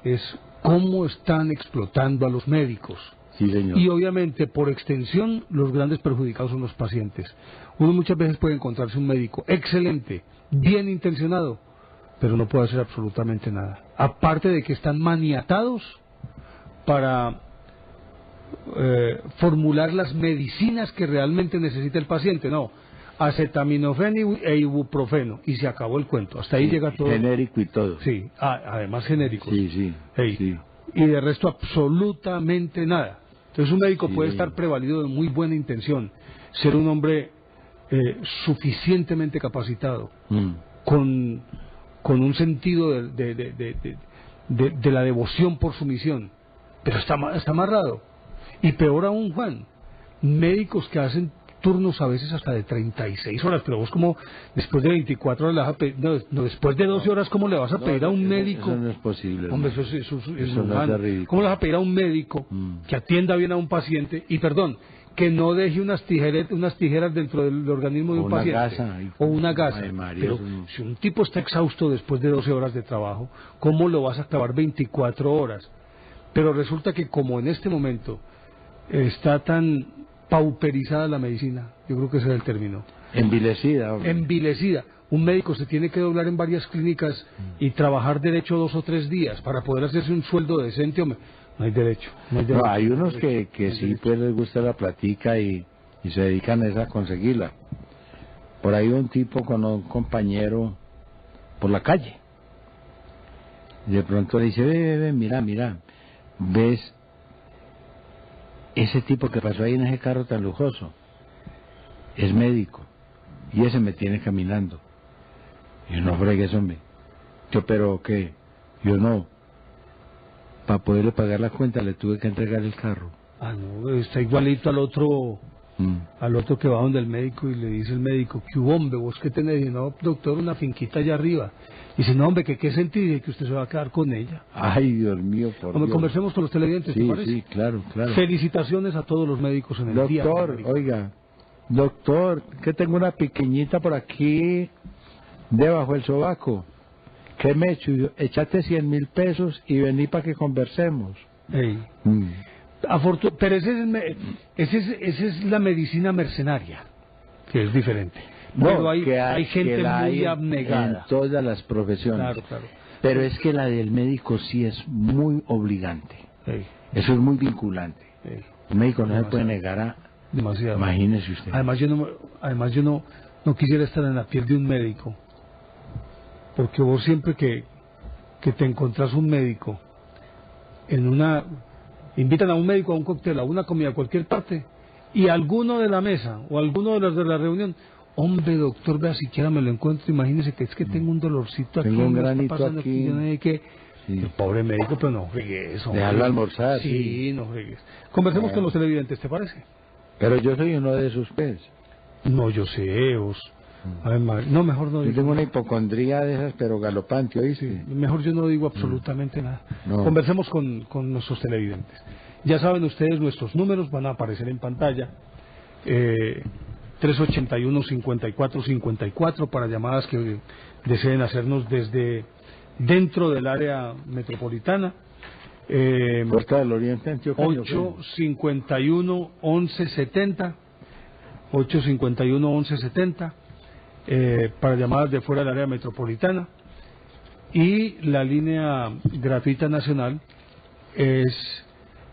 A: Es cómo están explotando a los médicos.
B: Sí, señor.
A: Y obviamente, por extensión, los grandes perjudicados son los pacientes. Uno muchas veces puede encontrarse un médico excelente, bien intencionado, pero no puede hacer absolutamente nada. Aparte de que están maniatados para formular las medicinas que realmente necesita el paciente. No, acetaminofén e ibuprofeno, y se acabó el cuento. Hasta ahí llega todo.
B: Genérico y todo.
A: Sí, además genéricos.
B: Sí.
A: Y de resto absolutamente nada. Entonces un médico puede estar prevalido de muy buena intención, ser un hombre suficientemente capacitado, con un sentido de la devoción por su misión, pero está amarrado. Y peor aún, Juan, médicos que hacen turnos a veces hasta de 36 horas, pero vos como después de 24 horas le vas a pedir, después de 12 horas, ¿cómo le vas a pedir a un médico?
B: Eso no es posible.
A: Hombre, eso es
B: no es ridículo.
A: ¿Cómo le vas a pedir a un médico que atienda bien a un paciente y, que no deje unas tijeras dentro del organismo de un paciente? O una gasa. Pero si un tipo está exhausto después de 12 horas de trabajo, ¿cómo lo vas a acabar 24 horas? Pero resulta que como en este momento está tan pauperizada la medicina, yo creo que ese es el término.
B: Envilecida. Hombre.
A: Envilecida. Un médico se tiene que doblar en varias clínicas y trabajar derecho 2 o 3 días para poder hacerse un sueldo decente, hombre. No hay derecho.
B: No, hay unos que sí pues les gusta la platica y se dedican a conseguirla. Por ahí un tipo con un compañero por la calle. Y de pronto le dice, ve, mira, ¿ves ese tipo que pasó ahí en ese carro tan lujoso? Es médico, y ese me tiene caminando. Y yo, no fregues, hombre. Yo, ¿pero qué? Yo, no. Para poderle pagar la cuenta le tuve que entregar el carro.
A: Ah, no, está igualito al otro que va donde el médico y le dice el médico, ¿qué hubo, hombre? ¿Vos qué tenés? Y dice, no, doctor, una finquita allá arriba. Y dice, no, hombre, ¿qué sentí? Dice que usted se va a quedar con ella.
B: Ay, Dios mío, por Dios.
A: Conversemos con los televidentes,
B: sí,
A: ¿te parece?
B: Sí, claro.
A: Felicitaciones a todos los médicos en el día.
B: Doctor, oiga, doctor, que tengo una pequeñita por aquí, debajo del sobaco. ¿Qué me echo? Echate 100.000 pesos y vení para que conversemos.
A: Pero esa es la medicina mercenaria, que es diferente.
B: No,
A: hay gente muy abnegada.
B: En todas las profesiones.
A: Claro.
B: Pero es que la del médico sí es muy obligante. Eso es muy vinculante. El médico no se puede negar a...
A: Demasiado.
B: Imagínese usted.
A: Además yo no quisiera estar en la piel de un médico. Porque vos siempre que te encontrás un médico invitan a un médico a un cóctel, a una comida, a cualquier parte, y alguno de la mesa o alguno de los de la reunión, hombre, doctor, vea, siquiera me lo encuentro, imagínese que es que tengo un dolorcito aquí,
B: tengo un granito aquí.
A: Yo no sé qué. Sí. El pobre médico, pero no fregues.
B: Déjalo almorzar.
A: Sí, no fregues. Conversemos con los televidentes, ¿te parece?
B: Pero yo soy uno de esos pez.
A: No, yo sé, vos. Además, no, mejor no.
B: Yo tengo una hipocondría de esas, pero galopante, ¿oíste?
A: Sí, mejor yo no digo absolutamente nada. No. Conversemos con nuestros televidentes. Ya saben ustedes, nuestros números van a aparecer en pantalla. 381-5454 para llamadas que deseen hacernos desde dentro del área metropolitana.
B: Puerta del Oriente, Antioquia.
A: 851-1170. 851-1170. Para llamadas de fuera del área metropolitana, y la línea gratuita nacional es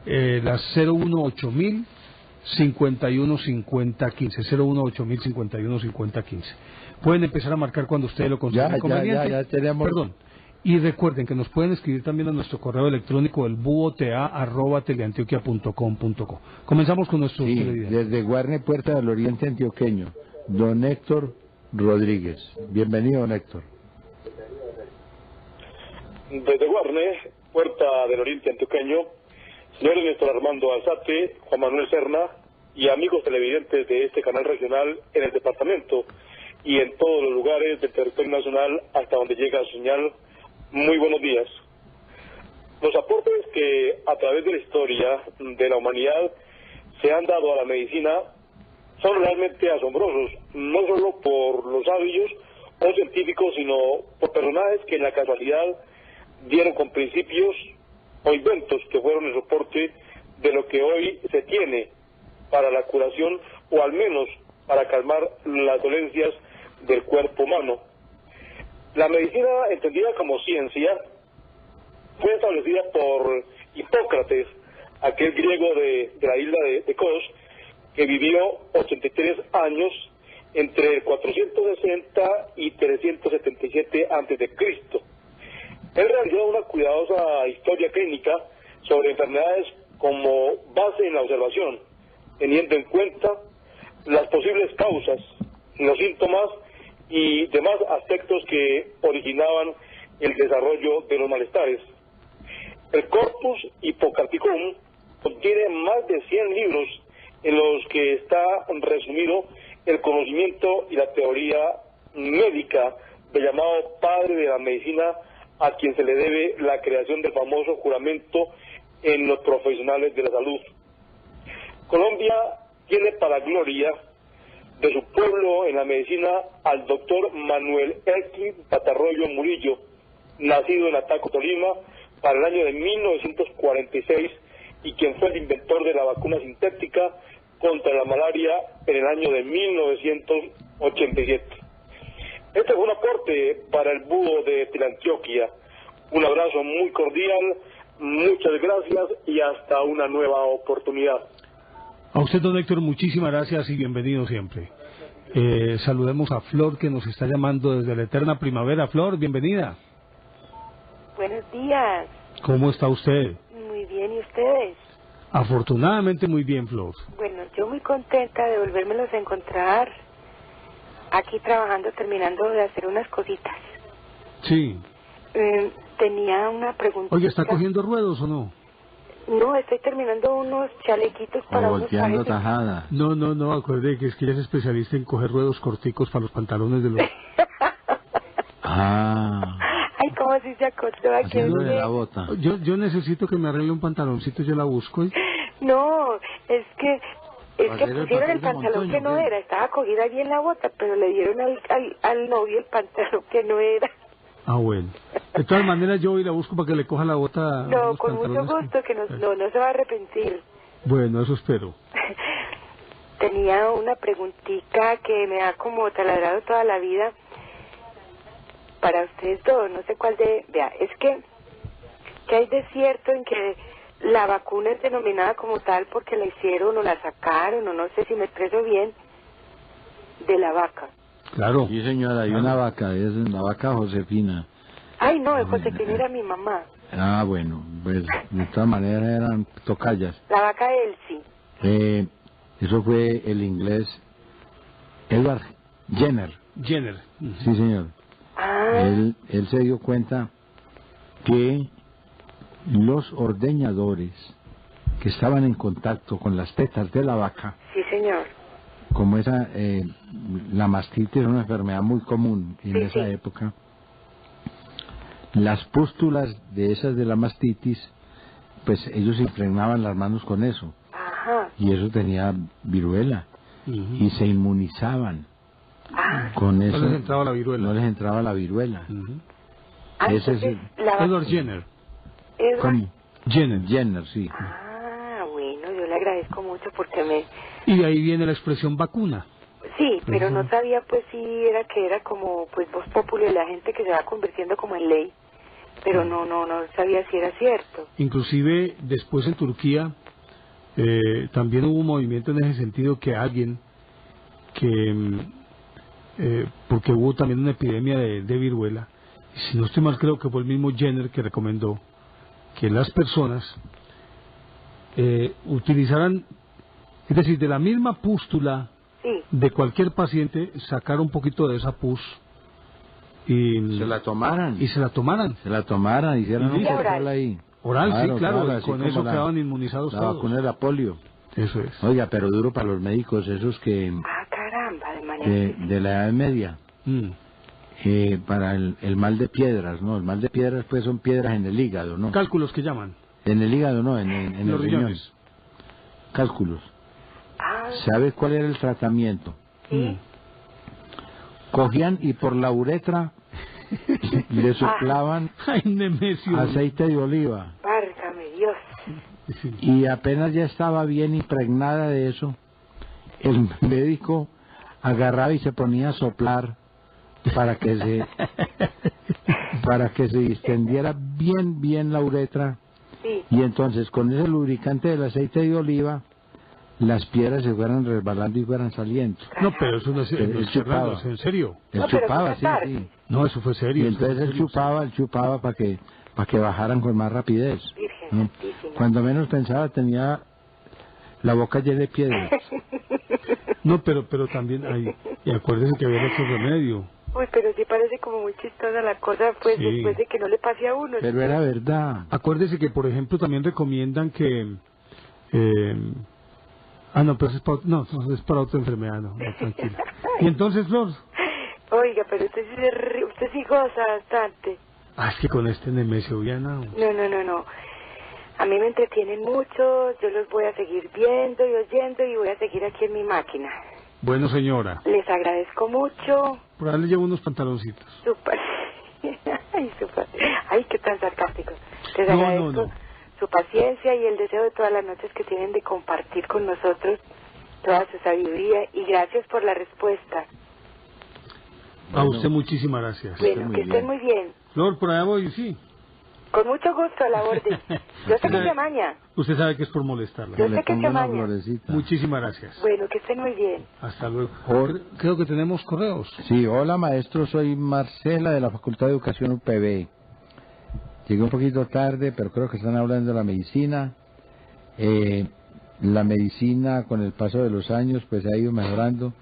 A: la 018.000 515015, 018.000 515015. Pueden empezar a marcar cuando ustedes lo consideren conveniente.
B: Ya tenemos.
A: Perdón. Y recuerden que nos pueden escribir también a nuestro correo electrónico, elbuota@teleantioquia.com.co. Comenzamos con nuestros televidentes.
B: Desde Guarne, Puerta del Oriente Antioqueño, don Héctor Rodríguez. Bienvenido, don Héctor.
C: Desde Guarne, Puerta del Oriente Antioqueño, señor Néstor Armando Alzate, Juan Manuel Serna y amigos televidentes de este canal regional en el departamento y en todos los lugares del territorio nacional hasta donde llega su señal, muy buenos días. Los aportes que a través de la historia de la humanidad se han dado a la medicina son realmente asombrosos, no solo por los sabios o científicos, sino por personajes que en la casualidad dieron con principios o inventos que fueron el soporte de lo que hoy se tiene para la curación, o al menos para calmar las dolencias del cuerpo humano. La medicina, entendida como ciencia, fue establecida por Hipócrates, aquel griego de la isla de Kos, que vivió 83 años entre el 460 y 377 a.C. Él realizó una cuidadosa historia clínica sobre enfermedades como base en la observación, teniendo en cuenta las posibles causas, los síntomas y demás aspectos que originaban el desarrollo de los malestares. El Corpus Hippocraticum contiene más de 100 libros en los que está resumido el conocimiento y la teoría médica del llamado padre de la medicina, a quien se le debe la creación del famoso juramento en los profesionales de la salud. Colombia tiene para gloria de su pueblo en la medicina al doctor Manuel Elkin Patarroyo Murillo, nacido en Ataco, Tolima, para el año de 1946, y quien fue el inventor de la vacuna sintética contra la malaria en el año de 1987. Este fue un aporte para el búho de Teleantioquia. Un abrazo muy cordial, muchas gracias y hasta una nueva oportunidad.
A: A usted, don Héctor, muchísimas gracias y bienvenido siempre. Saludemos a Flor, que nos está llamando desde la eterna primavera. Flor, bienvenida.
D: Buenos días.
A: ¿Cómo está usted?
D: Muy bien, ¿y ustedes?
A: Afortunadamente muy bien, Flor.
D: Bueno, yo muy contenta de volvérmelos a encontrar aquí trabajando, terminando de hacer unas cositas.
A: Sí.
D: Tenía una pregunta.
A: Oye, ¿está cogiendo ruedos o no?
D: No, estoy terminando unos chalequitos para unos
B: volteando
D: pajes.
B: tajada.
A: No, acuerde que es que ella es especialista en coger ruedos corticos para los pantalones de los...
D: Ay, cómo si se acordó a que
B: Haciendo de la bota.
A: Yo necesito que me arregle un pantaloncito, yo la busco.
D: No, es que
B: hacer el
D: pusieron el
B: papel de
D: pantalón
B: Montoño,
D: que no
B: ¿qué?
D: era, estaba cogida allí en la bota, pero le dieron al novio el pantalón que no era.
A: Ah, bueno. De todas maneras, yo voy y la busco para que le coja la bota.
D: No,
A: los
D: con mucho
A: pantalones.
D: gusto, que no se va a arrepentir.
A: Bueno, eso espero.
D: Tenía una preguntita que me ha como taladrado toda la vida para ustedes dos, no sé cuál de... Vea, es que hay de cierto en que la vacuna es denominada como tal porque la hicieron o la sacaron, o no sé si me expreso bien, de la vaca.
A: Claro.
B: Sí, señora, hay una vaca, es la vaca Josefina.
D: Ay, no, Josefina era mi mamá.
B: Ah, bueno, pues de todas maneras eran tocallas.
D: La vaca Elsie.
B: Eso fue el inglés Edward Jenner.
A: Jenner.
B: Sí, señor.
D: Ah,
B: Él se dio cuenta que los ordeñadores que estaban en contacto con las tetas de la vaca,
D: sí, señor.
B: como la mastitis era una enfermedad muy común en
D: Sí,
B: esa
D: sí.
B: época, las pústulas de esas de la mastitis, pues ellos impregnaban las manos con eso,
D: Ajá.
B: y eso tenía viruela, y se inmunizaban con eso.
A: No les entraba la viruela.
B: No les entraba la viruela.
D: Ah,
B: Ese
D: entonces,
B: sí.
D: la vaca...
A: Edward Jenner.
D: Edward-
B: ¿Cómo? Jenner, sí.
D: Ah, bueno, yo le agradezco mucho porque me...
A: Y de ahí viene la expresión vacuna.
D: Sí, pero no sabía pues si era como pues voz popular, la gente que se va convirtiendo como en ley, pero no sabía si era cierto.
A: Inclusive después en Turquía también hubo un movimiento en ese sentido que alguien porque hubo también una epidemia de viruela, y si no estoy mal creo que fue el mismo Jenner que recomendó que las personas utilizaran, es decir, de la misma pústula
D: Sí.
A: de cualquier paciente, sacar un poquito de esa pus y
B: Se la tomaran.
A: y se la tomaran.
B: Se la tomaran, hicieran un
A: listo.
B: control ahí.
A: Oral, sí, claro, y
B: así
A: con
B: como
A: eso
B: la-
A: quedaban inmunizados
B: La
A: todos.
B: vacuna de la polio.
A: Eso es.
B: Oiga, pero duro para los médicos, esos que
D: Ah, caramba, de manera...
B: de la Edad Media,
A: Mm.
B: para el mal de piedras, ¿no? El mal de piedras pues son piedras en el hígado, ¿no?
A: Cálculos que llaman.
B: En el hígado, no, en
A: Los
B: el riñón.
A: riñones.
B: Cálculos.
D: Ah,
B: ¿Sabes cuál era el tratamiento?
D: sí.
B: Cogían y por la uretra le soplaban
A: Ay, Nemesio.
B: aceite de oliva.
D: Válgame Dios.
A: Sí.
B: Y apenas ya estaba bien impregnada de eso, el médico agarraba y se ponía a soplar para que se distendiera bien la uretra,
D: Sí.
B: y entonces con ese lubricante del aceite de oliva las piedras se fueran resbalando y fueran saliendo.
A: No, pero eso no es,
B: Él
A: no es
B: chupaba.
A: Fernando, es en serio.
B: Él
D: No, pero
B: chupaba,
D: fue una
B: sí.
A: No, eso fue
B: Y
A: serio.
B: entonces él chupaba para que bajaran con más rapidez.
D: Virgen
B: ¿no?
D: Santísima.
B: Cuando menos pensaba tenía la boca llena de piedras.
A: No, pero también hay, y acuérdese que había otro remedio.
D: Uy, pero sí parece como muy chistosa la cosa, pues,
A: Sí.
D: después de que no le pase a uno.
B: Pero era verdad.
A: Acuérdese que, por ejemplo, también recomiendan que... no, pero eso es para otra enfermedad, no, tranquilo. Y entonces, Flor...
D: Oiga, pero usted sí goza bastante.
A: Es que con este Nemesio ya no.
D: No. A mí me entretienen mucho, yo los voy a seguir viendo y oyendo y voy a seguir aquí en mi máquina.
A: Bueno, señora,
D: Les agradezco mucho.
A: por ahí le llevo unos pantaloncitos.
D: Súper. Ay, súper. Ay, qué tan sarcástico. Les
A: No,
D: agradezco
A: no.
D: su paciencia y el deseo de todas las noches que tienen de compartir con nosotros toda su sabiduría y gracias por la respuesta.
A: A usted muchísimas gracias.
D: Bueno,
B: muy
D: que estén
B: bien.
D: muy bien.
A: Flor, por allá voy, sí.
D: Con mucho gusto, a la orden. Yo sé que se amaña.
A: Usted sabe que es por molestarla.
D: Yo sé que se amaña.
A: Muchísimas gracias.
D: Bueno, que estén muy bien.
A: Hasta luego. Creo que tenemos correos.
B: Sí, hola maestro, soy Marcela de la Facultad de Educación UPB. Llegué un poquito tarde, pero creo que están hablando de la medicina. La medicina con el paso de los años pues ha ido mejorando.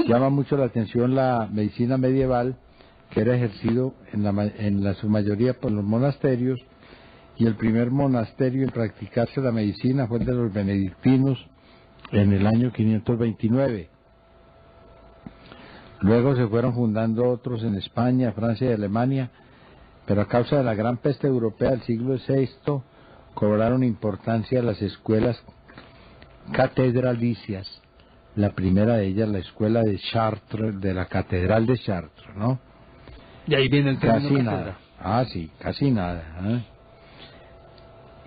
B: Llama mucho la atención la medicina medieval, que era ejercido en su mayoría por los monasterios, y el primer monasterio en practicarse la medicina fue el de los benedictinos en el año 529. Luego se fueron fundando otros en España, Francia y Alemania, pero a causa de la gran peste europea del siglo VI cobraron importancia las escuelas catedralicias. La primera de ellas, la escuela de Chartres, de la Catedral de Chartres, ¿no?
A: Y ahí viene el término
B: casi
A: catedral.
B: nada. Ah, sí, casi nada. ¿Eh?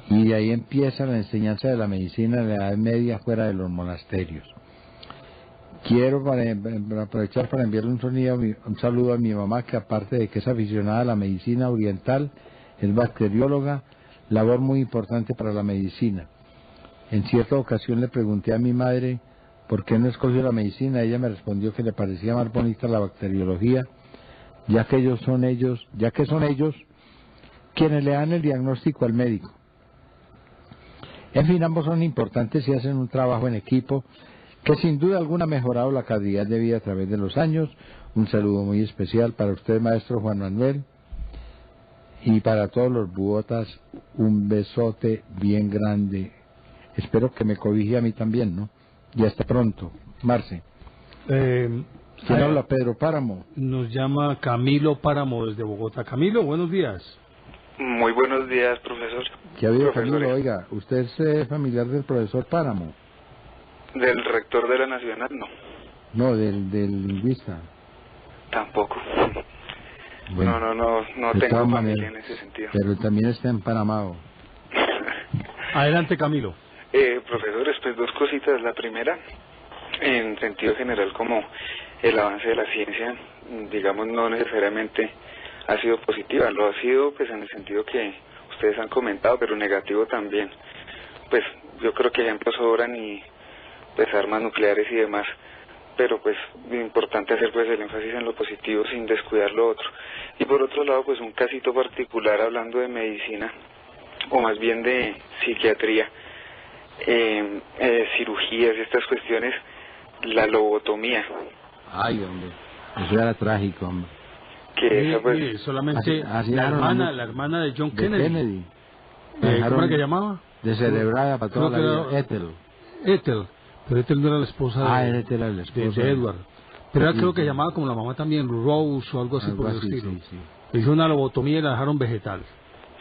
B: Y de ahí empieza la enseñanza de la medicina en la Edad Media fuera de los monasterios. Quiero para aprovechar para enviarle un saludo a mi mamá, que aparte de que es aficionada a la medicina oriental, es bacterióloga, labor muy importante para la medicina. En cierta ocasión le pregunté a mi madre por qué no escogió la medicina. Ella me respondió que le parecía más bonita la bacteriología, ya que son ellos quienes le dan el diagnóstico al médico. En fin, ambos son importantes y hacen un trabajo en equipo que sin duda alguna ha mejorado la calidad de vida a través de los años. Un saludo muy especial para usted, maestro Juan Manuel, y para todos los buotas, un besote bien grande. Espero que me cobije a mí también, ¿no? Y hasta pronto. Marce. ¿Quién habla? Pedro Páramo.
A: Nos llama Camilo Páramo desde Bogotá. Camilo, buenos días.
E: Muy buenos días, profesor.
B: ¿Qué ha habido, Camilo? Oiga, ¿usted es familiar del profesor Páramo?
E: ¿Del rector de la Nacional? No.
B: No, del lingüista.
E: Tampoco.
B: Bueno,
E: no tengo familia en ese sentido.
B: Pero también está empanamado.
A: Adelante, Camilo.
E: Profesores, pues dos cositas. La primera, en sentido general, como el avance de la ciencia, digamos, no necesariamente ha sido positiva, lo ha sido pues en el sentido que ustedes han comentado, pero negativo también. Pues yo creo que ejemplos sobran, y pues armas nucleares y demás, pero pues lo importante hacer pues el énfasis en lo positivo sin descuidar lo otro. Y por otro lado, pues un casito particular hablando de medicina, o más bien de psiquiatría, cirugías y estas cuestiones, la lobotomía.
B: Ay, hombre, eso era trágico, hombre.
E: Que esa, pues,
A: mire, solamente
B: así
A: la hermana de John Kennedy. ¿Cómo era que llamaba?
B: Descerebrada para toda la vida.
A: Ethel. Pero Ethel no era la esposa
B: Ethel era la esposa
A: de Edward. Pero era, creo que llamaba como la mamá también, Rose o algo así por el estilo. Sí. Hizo una lobotomía y la dejaron vegetal.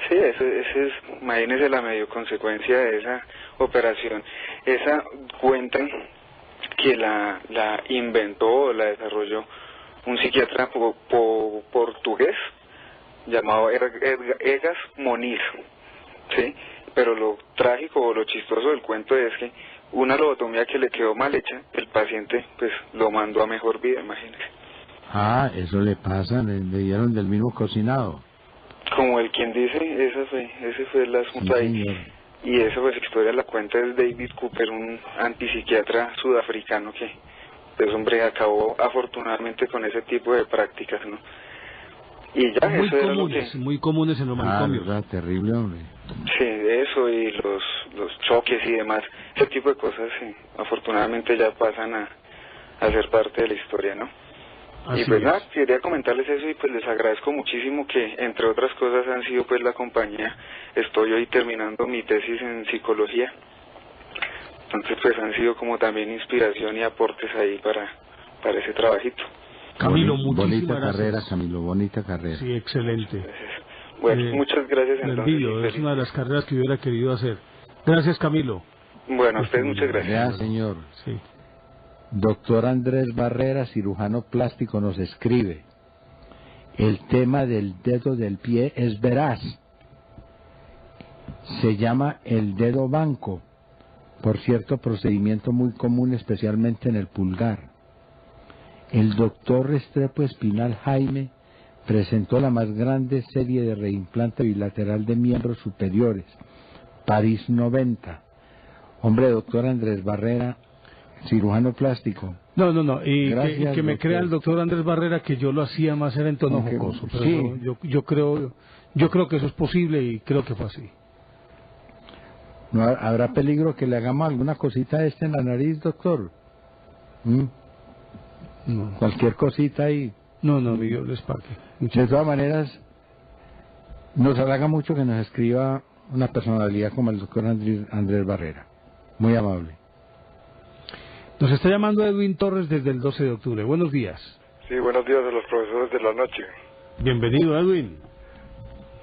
E: Sí, eso es, imagínese la medio consecuencia de esa operación. Esa cuentan que la inventó o la desarrolló un psiquiatra portugués llamado Egas Moniz, ¿sí? Pero lo trágico o lo chistoso del cuento es que una lobotomía que le quedó mal hecha, el paciente pues lo mandó a mejor vida, imagínese.
B: Ah, eso le pasa, le dieron del mismo cocinado.
E: Como el quien dice, ese fue el asunto
B: Sí,
E: ahí.
B: señor.
E: Y esa pues historia la cuenta es David Cooper, un antipsiquiatra sudafricano que pues hombre acabó afortunadamente con ese tipo de prácticas, ¿no? Y ya
A: Muy
E: eso era
A: comunes, muy comunes en los manicomios.
B: Ah, terrible, hombre.
E: Sí, eso y los choques y demás, ese tipo de cosas, sí, afortunadamente ya pasan a ser parte de la historia, ¿no?
A: Así
E: y pues
A: es.
E: nada, quería comentarles eso y pues les agradezco muchísimo que entre otras cosas han sido pues la compañía. Estoy hoy terminando mi tesis en psicología, entonces pues han sido como también inspiración y aportes ahí para ese trabajito.
A: Camilo,
B: Bonita
A: muchísimas gracias.
B: carrera, Camilo, bonita carrera.
A: Sí, excelente.
E: Entonces, bueno, muchas gracias
A: Lo
E: entonces.
A: envidio, es una de las carreras que hubiera querido hacer. Gracias, Camilo.
E: Bueno, a ustedes muchas gracias.
B: Vea, señor.
A: Sí.
B: Doctor Andrés Barrera, cirujano plástico, nos escribe: el tema del dedo del pie es veraz. Se llama el dedo banco, por cierto procedimiento muy común especialmente en el pulgar. El doctor Restrepo Espinal Jaime presentó la más grande serie de reimplante bilateral de miembros superiores, París 90. Hombre, doctor Andrés Barrera, cirujano plástico.
A: No, y
B: Gracias,
A: que me
B: doctor.
A: crea el doctor Andrés Barrera que yo lo hacía más era en tono
B: Aunque,
A: jocoso, pero
B: sí.
A: yo creo que eso es posible y creo que fue así.
B: ¿No habrá peligro que le hagamos alguna cosita en la nariz, doctor?
A: No,
B: Cualquier cosita ahí.
A: no, mi Dios les pague.
B: De todas maneras, nos halaga mucho que nos escriba una personalidad como el doctor Andrés Barrera. Muy amable.
A: Nos está llamando Edwin Torres desde el 12 de octubre. Buenos días.
F: Sí, buenos días a los profesores de la noche.
A: Bienvenido, Edwin.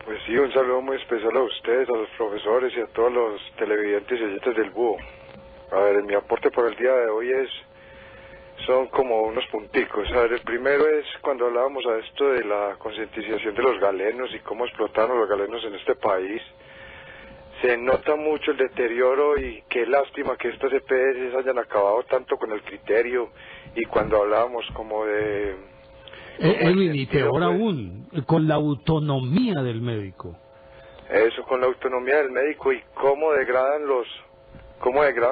F: Pues sí, un saludo muy especial a ustedes, a los profesores y a todos los televidentes y oyentes del Búho. A ver, mi aporte por el día de hoy son como unos punticos. A ver, el primero es cuando hablábamos a esto de la concientización de los galenos y cómo explotaron los galenos en este país. Se nota mucho el deterioro y qué lástima que estas EPS hayan acabado tanto con el criterio y cuando hablábamos como de...
A: Edwin, y peor aún, con la autonomía del médico.
F: Eso, con la autonomía del médico y cómo degradan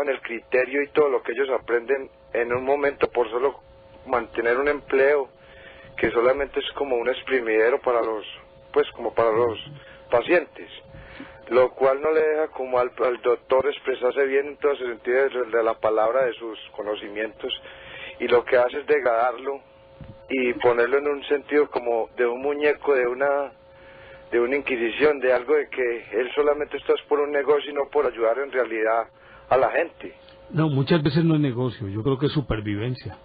F: el criterio y todo lo que ellos aprenden en un momento por solo mantener un empleo que solamente es como un exprimidero para los pacientes, lo cual no le deja como al doctor expresarse bien en todo el sentido de la palabra, de sus conocimientos, y lo que hace es degradarlo y ponerlo en un sentido como de un muñeco, de una inquisición, de algo de que él solamente está por un negocio y no por ayudar en realidad a la gente.
A: No, muchas veces no es negocio, yo creo que es supervivencia.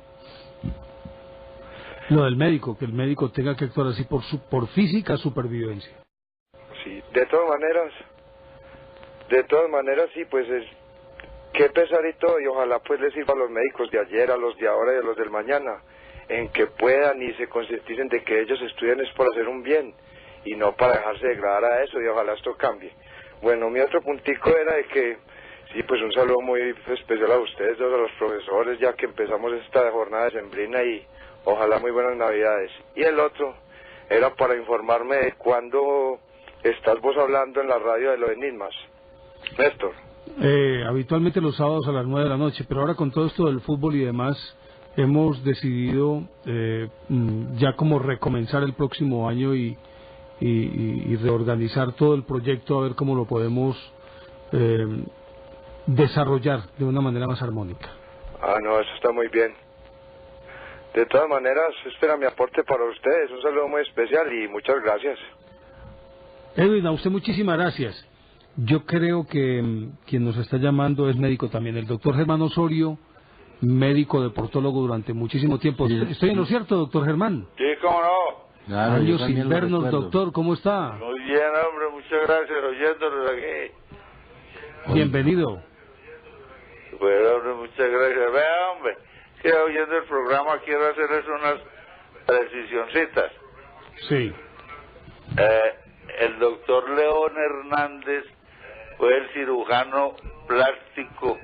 A: Lo del médico, que el médico tenga que actuar así por física supervivencia.
F: Sí, de todas maneras sí, pues es qué pesar y todo, y ojalá pues les sirva a los médicos de ayer, a los de ahora y a los del mañana, en que puedan y se concienticen de que ellos estudian es por hacer un bien y no para dejarse degradar a eso, y ojalá esto cambie. Bueno, mi otro puntico era de que sí, pues un saludo muy especial a ustedes, a los profesores, ya que empezamos esta jornada decembrina, y ojalá muy buenas navidades. Y el otro era para informarme de cuándo estás vos hablando en la radio de los enigmas, Néstor.
A: Habitualmente los sábados a las 9 de la noche, pero ahora con todo esto del fútbol y demás, hemos decidido ya como recomenzar el próximo año y reorganizar todo el proyecto, a ver cómo lo podemos desarrollar de una manera más armónica.
F: Ah, no, eso está muy bien. De todas maneras, espera mi aporte para ustedes, un saludo muy especial y muchas gracias.
A: Edwin, a usted muchísimas gracias. Yo creo que quien nos está llamando es médico también, el doctor Germán Osorio, médico deportólogo durante muchísimo tiempo.
B: Sí.
A: ¿Estoy en lo cierto, doctor Germán?
G: Sí, cómo no.
B: Claro, yo
A: Años
B: también
A: sin
B: lo
A: vernos,
B: recuerdo.
A: doctor, ¿cómo está?
G: Muy bien, hombre, muchas gracias, oyéndolos aquí.
A: Bienvenido.
G: Bueno, hombre, muchas gracias. Vea, hombre, que oyendo el programa quiero hacerles unas precisioncitas.
A: Sí.
G: El doctor León Hernández fue el cirujano plástico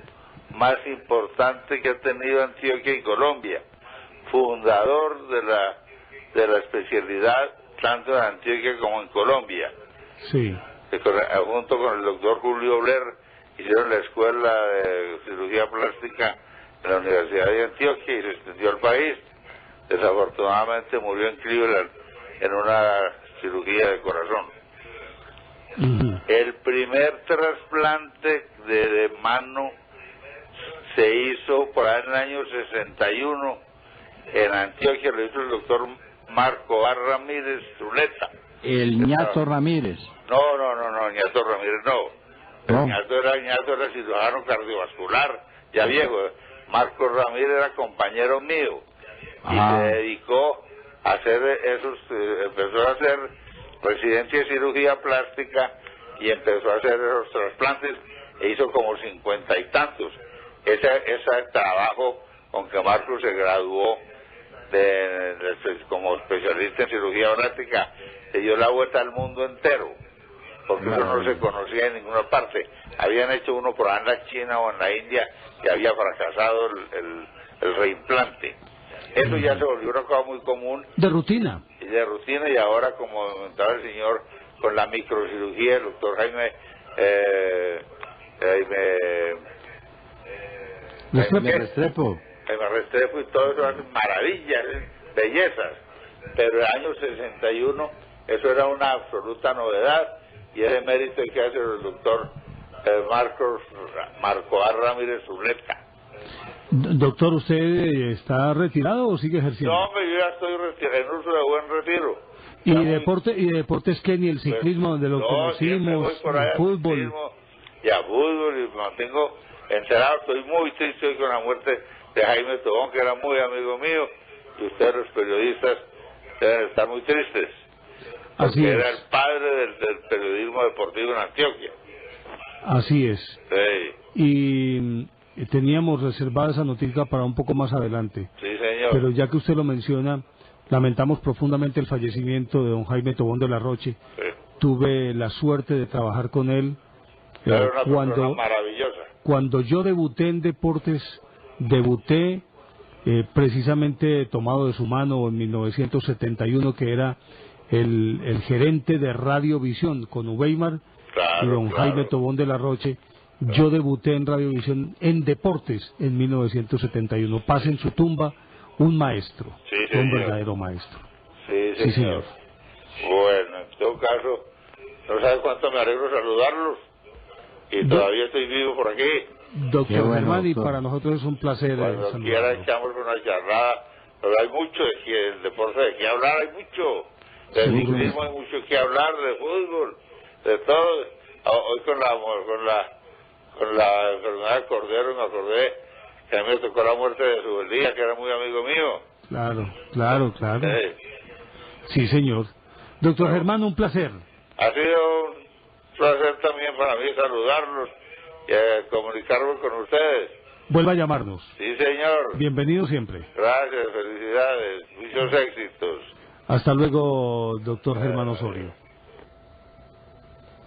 G: más importante que ha tenido Antioquia y Colombia, fundador de la especialidad tanto en Antioquia como en Colombia.
A: Sí.
G: Junto con el doctor Julio Blair hicieron la escuela de cirugía plástica en la Universidad de Antioquia y se extendió al país. Desafortunadamente murió en Cleveland en una cirugía de corazón. El primer trasplante de mano se hizo por ahí en el año 61 en Antioquia, lo hizo el doctor Marco A. Ramírez Zuleta.
B: El ñato Ramírez.
G: No, Ñato Ramírez no.
B: No.
G: Ñato era cirujano cardiovascular, ya viejo. Marco Ramírez era compañero mío y se dedicó a hacer empezó a hacer residencia de cirugía plástica y empezó a hacer esos trasplantes e hizo como 50 y tantos. Ese trabajo con que Marco se graduó como especialista en cirugía plástica se dio la vuelta al mundo entero, porque eso no se conocía en ninguna parte. Habían hecho uno por ahí en la China o en la India que había fracasado el reimplante. Eso ya se volvió una cosa muy común.
A: De rutina.
G: de rutina, y ahora, como comentaba el señor, con la microcirugía, el doctor Jaime
B: Restrepo.
G: Restrepo, y todo eso hacen maravillas, bellezas, pero el año 61 eso era una absoluta novedad, y ese mérito que hace el doctor Marco A. Ramírez Urreta.
A: Doctor, ¿usted está retirado o sigue ejerciendo?
G: No, hombre, yo ya estoy retirado, en uso de buen retiro.
A: ¿Y deportes qué? ¿Ni el ciclismo donde lo conocimos? ¿El fútbol?
G: Y a fútbol, y me mantengo enterado. Estoy muy triste hoy con la muerte de Jaime Tobón, que era muy amigo mío, y ustedes los periodistas deben estar muy tristes. Porque era el padre del periodismo deportivo en Antioquia.
A: Así es.
G: Sí.
A: Y teníamos reservada esa noticia para un poco más adelante.
G: Sí, señor.
A: Pero ya que usted lo menciona, lamentamos profundamente el fallecimiento de don Jaime Tobón de la Roche.
G: Sí.
A: Tuve la suerte de trabajar con él.
G: Era una persona maravillosa.
A: Cuando yo debuté en deportes, debuté precisamente tomado de su mano en 1971, que era el gerente de Radiovisión con Uweimar, y don Jaime Tobón de la Roche. Yo debuté en Radiovisión en deportes en 1971. Pasa en su tumba un maestro, un verdadero maestro.
G: Sí, señor. Bueno, en todo caso, no sabe cuánto me alegro saludarlos, y todavía estoy vivo por aquí.
A: Doctor Germán, y para nosotros es un placer.
G: Cuando quiera echamos una charrada, pero hay mucho del deporte de qué hablar, hay mucho. Del ciclismo hay mucho que hablar, de fútbol, de todo. Hoy con la enfermedad de Cordero me acordé que a mí me tocó la muerte de su Beldía, que era muy amigo mío.
A: Claro. Sí, señor. Doctor Germán, un placer.
G: Ha sido un placer también para mí saludarlos y comunicarme con ustedes.
A: Vuelva a llamarnos.
G: Sí, señor.
A: Bienvenido siempre.
G: Gracias, felicidades, muchos éxitos.
A: Hasta luego, doctor Germán Osorio.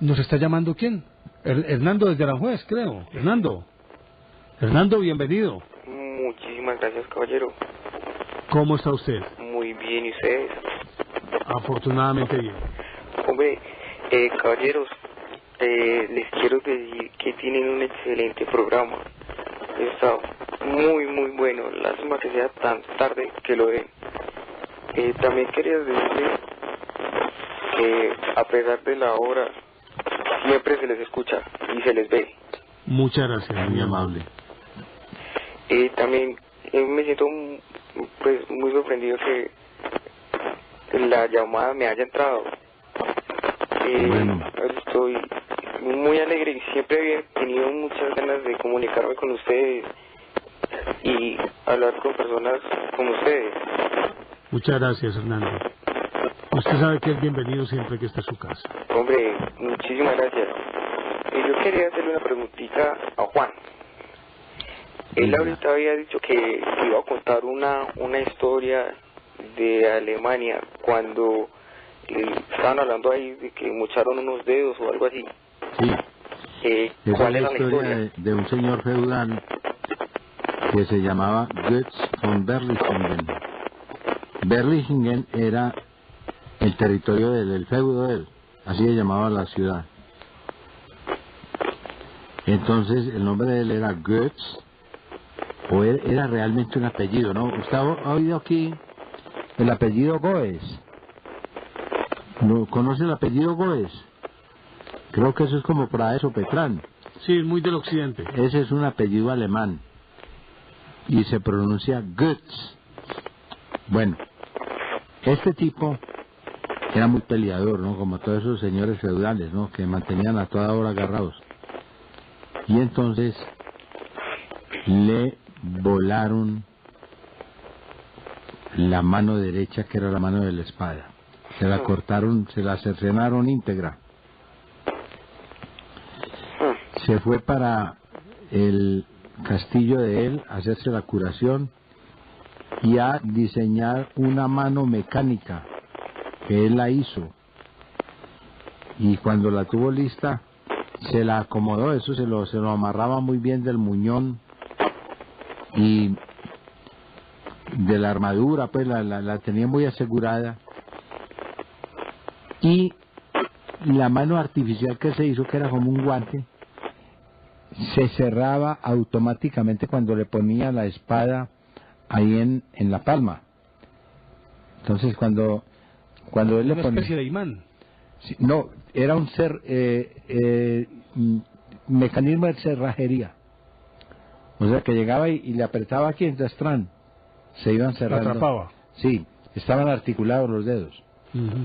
A: ¿Nos está llamando quién? Hernando desde Aranjuez, creo. Hernando, bienvenido.
H: Muchísimas gracias, caballero.
A: ¿Cómo está usted?
H: Muy bien, ¿y ustedes?
A: Afortunadamente bien.
H: Hombre, caballeros, les quiero decir que tienen un excelente programa. Está muy bueno. Lástima que sea tan tarde que lo den. También quería decirles que a pesar de la hora, siempre se les escucha y se les ve.
A: Muchas gracias, muy amable.
H: También me siento pues muy sorprendido que la llamada me haya entrado. Estoy muy alegre y siempre he tenido muchas ganas de comunicarme con ustedes y hablar con personas como ustedes.
A: Muchas gracias, Hernando. Usted sabe que es bienvenido siempre que esté en su casa.
H: Hombre, muchísimas gracias. Yo quería hacerle una preguntita a Juan. Él ahorita había dicho que iba a contar una historia de Alemania cuando estaban hablando ahí de que mocharon unos dedos o algo así.
B: Sí.
H: ¿Cuál
B: es
H: era
B: la historia de un señor feudal que se llamaba Götz von Berlichingen. Berlichingen era el territorio del feudo de él, así se llamaba la ciudad. Entonces el nombre de él era Götz, o era realmente un apellido, ¿no? ¿Usted ha oído aquí el apellido Goes? ¿No conoce el apellido Goes? Creo que eso es como Praes o Petrán.
A: Sí, es muy del occidente.
B: Ese es un apellido alemán y se pronuncia Götz. Bueno, este tipo era muy peleador, ¿no? Como todos esos señores feudales, ¿no? Que mantenían a toda hora agarrados. Y entonces le volaron la mano derecha, que era la mano de la espada. Se la cortaron, se la cercenaron íntegra. Se fue para el castillo de él a hacerse la curación y a diseñar una mano mecánica que él la hizo, y cuando la tuvo lista se la acomodó, eso se lo amarraba muy bien del muñón y de la armadura, pues la tenía muy asegurada, y la mano artificial que se hizo, que era como un guante, se cerraba automáticamente cuando le ponía la espada ahí en la palma. Entonces cuando él le ponía...
A: Una especie de imán.
B: Sí, no, era un mecanismo de cerrajería. O sea que llegaba y le apretaba aquí, entonces se iban cerrando.
A: La atrapaba.
B: Sí, estaban articulados los dedos.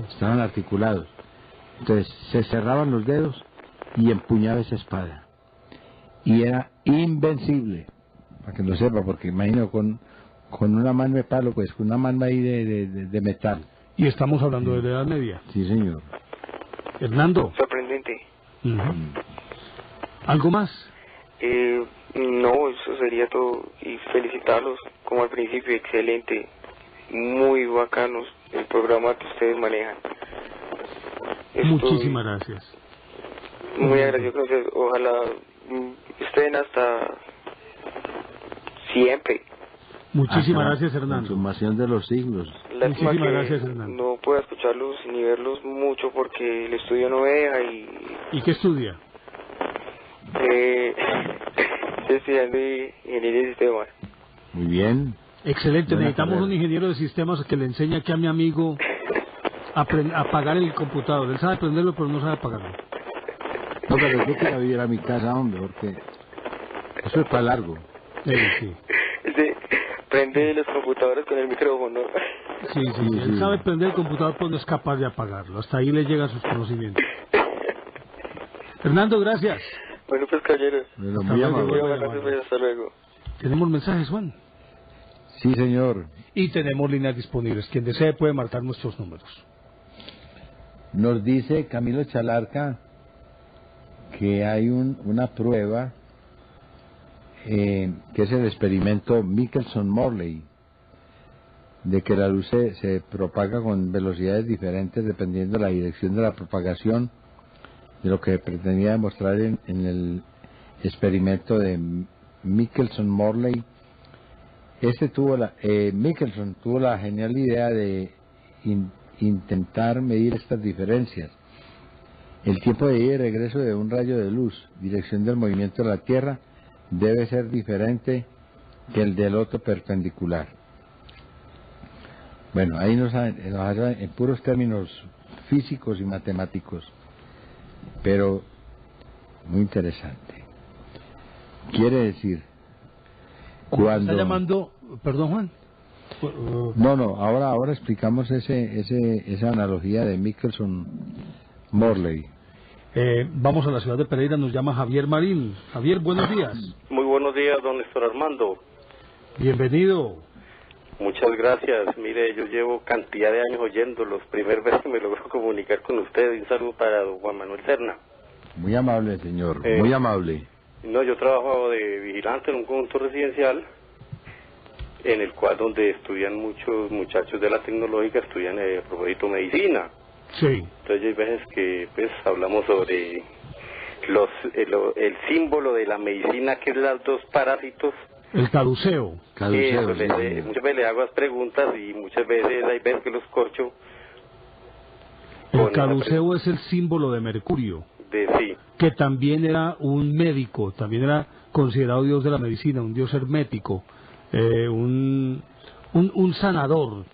B: Estaban articulados. Entonces se cerraban los dedos y empuñaba esa espada. Y era invencible, para que lo sepa, porque imagino con una mano de palo, pues con una mano ahí de metal.
A: Y estamos hablando de la Edad Media.
B: Sí, señor.
A: Hernando.
H: Sorprendente.
A: ¿Algo más?
H: No, eso sería todo. Y felicitarlos, como al principio, excelente. Muy bacanos el programa que ustedes manejan.
A: Muchísimas gracias.
H: Muy agradecido con ustedes. Ojalá estén hasta siempre.
A: Muchísimas gracias, Hernando.
B: Consumación de los siglos.
H: Lástima
A: Muchísimas
H: que
A: gracias, Hernando.
H: no puedo escucharlos ni verlos mucho porque el estudio no deja
A: ¿Y qué estudia?
H: Estoy estudiando ingeniería de sistemas.
B: Muy bien.
A: Excelente.
B: Buena
A: Necesitamos
B: carrera.
A: un ingeniero de sistemas que le enseñe aquí a mi amigo a apagar el computador. Él sabe prenderlo, pero no sabe apagarlo.
B: No, pero yo quiero ir a mi casa, hombre, porque eso es para largo.
A: Sí.
H: Prende los computadores con el micrófono.
A: Sí. Él sabe prender el computador, pero no es capaz de apagarlo. Hasta ahí le llegan sus conocimientos. Hernando, gracias.
H: Bueno, pues, caballeros.
B: Bueno,
A: Hasta
B: muy
A: luego.
B: amable.
H: Hasta luego.
A: ¿Tenemos mensajes, Juan?
B: Sí, señor.
A: Y tenemos líneas disponibles. Quien desee puede marcar nuestros números.
B: Nos dice Camilo Chalarca que hay una prueba que es el experimento Michelson-Morley, de que la luz se propaga con velocidades diferentes dependiendo de la dirección de la propagación, de lo que pretendía demostrar en el experimento de Michelson-Morley. Michelson tuvo la genial idea de intentar medir estas diferencias. El tiempo de ida y regreso de un rayo de luz, dirección del movimiento de la Tierra, debe ser diferente que el del otro perpendicular. Bueno, ahí nos habla en puros términos físicos y matemáticos, pero muy interesante. Quiere decir, cuando...
A: ¿Está llamando? Perdón, Juan.
B: No, ahora explicamos esa analogía de Michelson-Morley.
A: Vamos a la ciudad de Pereira, nos llama Javier Marín. Javier, buenos días.
I: Muy buenos días, don Néstor Armando.
A: Bienvenido.
I: Muchas gracias. Mire, yo llevo cantidad de años oyéndolos. Primer vez que me logro comunicar con usted. Un saludo para don Juan Manuel Serna.
B: Muy amable, señor. Muy amable.
I: No, yo trabajo de vigilante en un conjunto residencial en el cual donde estudian muchos muchachos de la tecnológica, estudian a propósito medicina.
A: Sí.
I: Entonces hay veces que pues hablamos sobre el símbolo de la medicina, que es los dos parásitos.
A: El caduceo.
I: Muchas veces le hago las preguntas y muchas veces hay veces que los corcho.
A: El caduceo es el símbolo de Mercurio.
I: Sí.
A: Que también era un médico, también era considerado dios de la medicina, un dios hermético, un sanador.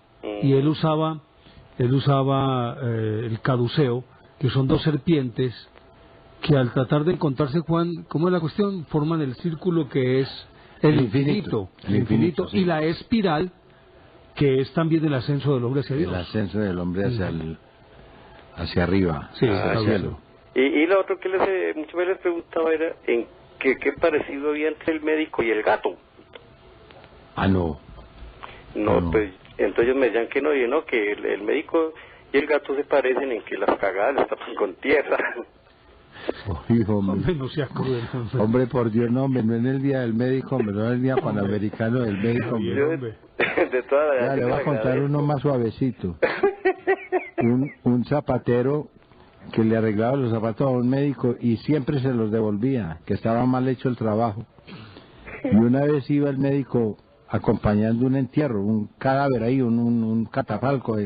A: Y él usaba el caduceo, que son dos serpientes que al tratar de encontrarse, Juan, ¿cómo es la cuestión? Forman el círculo que es el infinito, sí. Y la espiral, que es también el ascenso del hombre hacia Dios.
B: El ascenso del hombre hacia arriba,
A: sí,
B: hacia el cielo.
I: Y lo otro que muchas veces les preguntaba era en qué parecido había entre el médico y el gato.
B: No,
I: pues entonces me decían que no, y no, que el médico y el gato se parecen en que las cagadas las tapan con tierra.
B: Hombre,
A: no sea cruel.
B: Hombre, por Dios, no, hombre, no en el día del médico, hombre, no en el día panamericano del médico, hombre.
I: De toda la
B: le voy a contar uno más suavecito. Un zapatero que le arreglaba los zapatos a un médico y siempre se los devolvía, que estaba mal hecho el trabajo. Y una vez iba el médico acompañando un entierro, un cadáver ahí, un catafalco.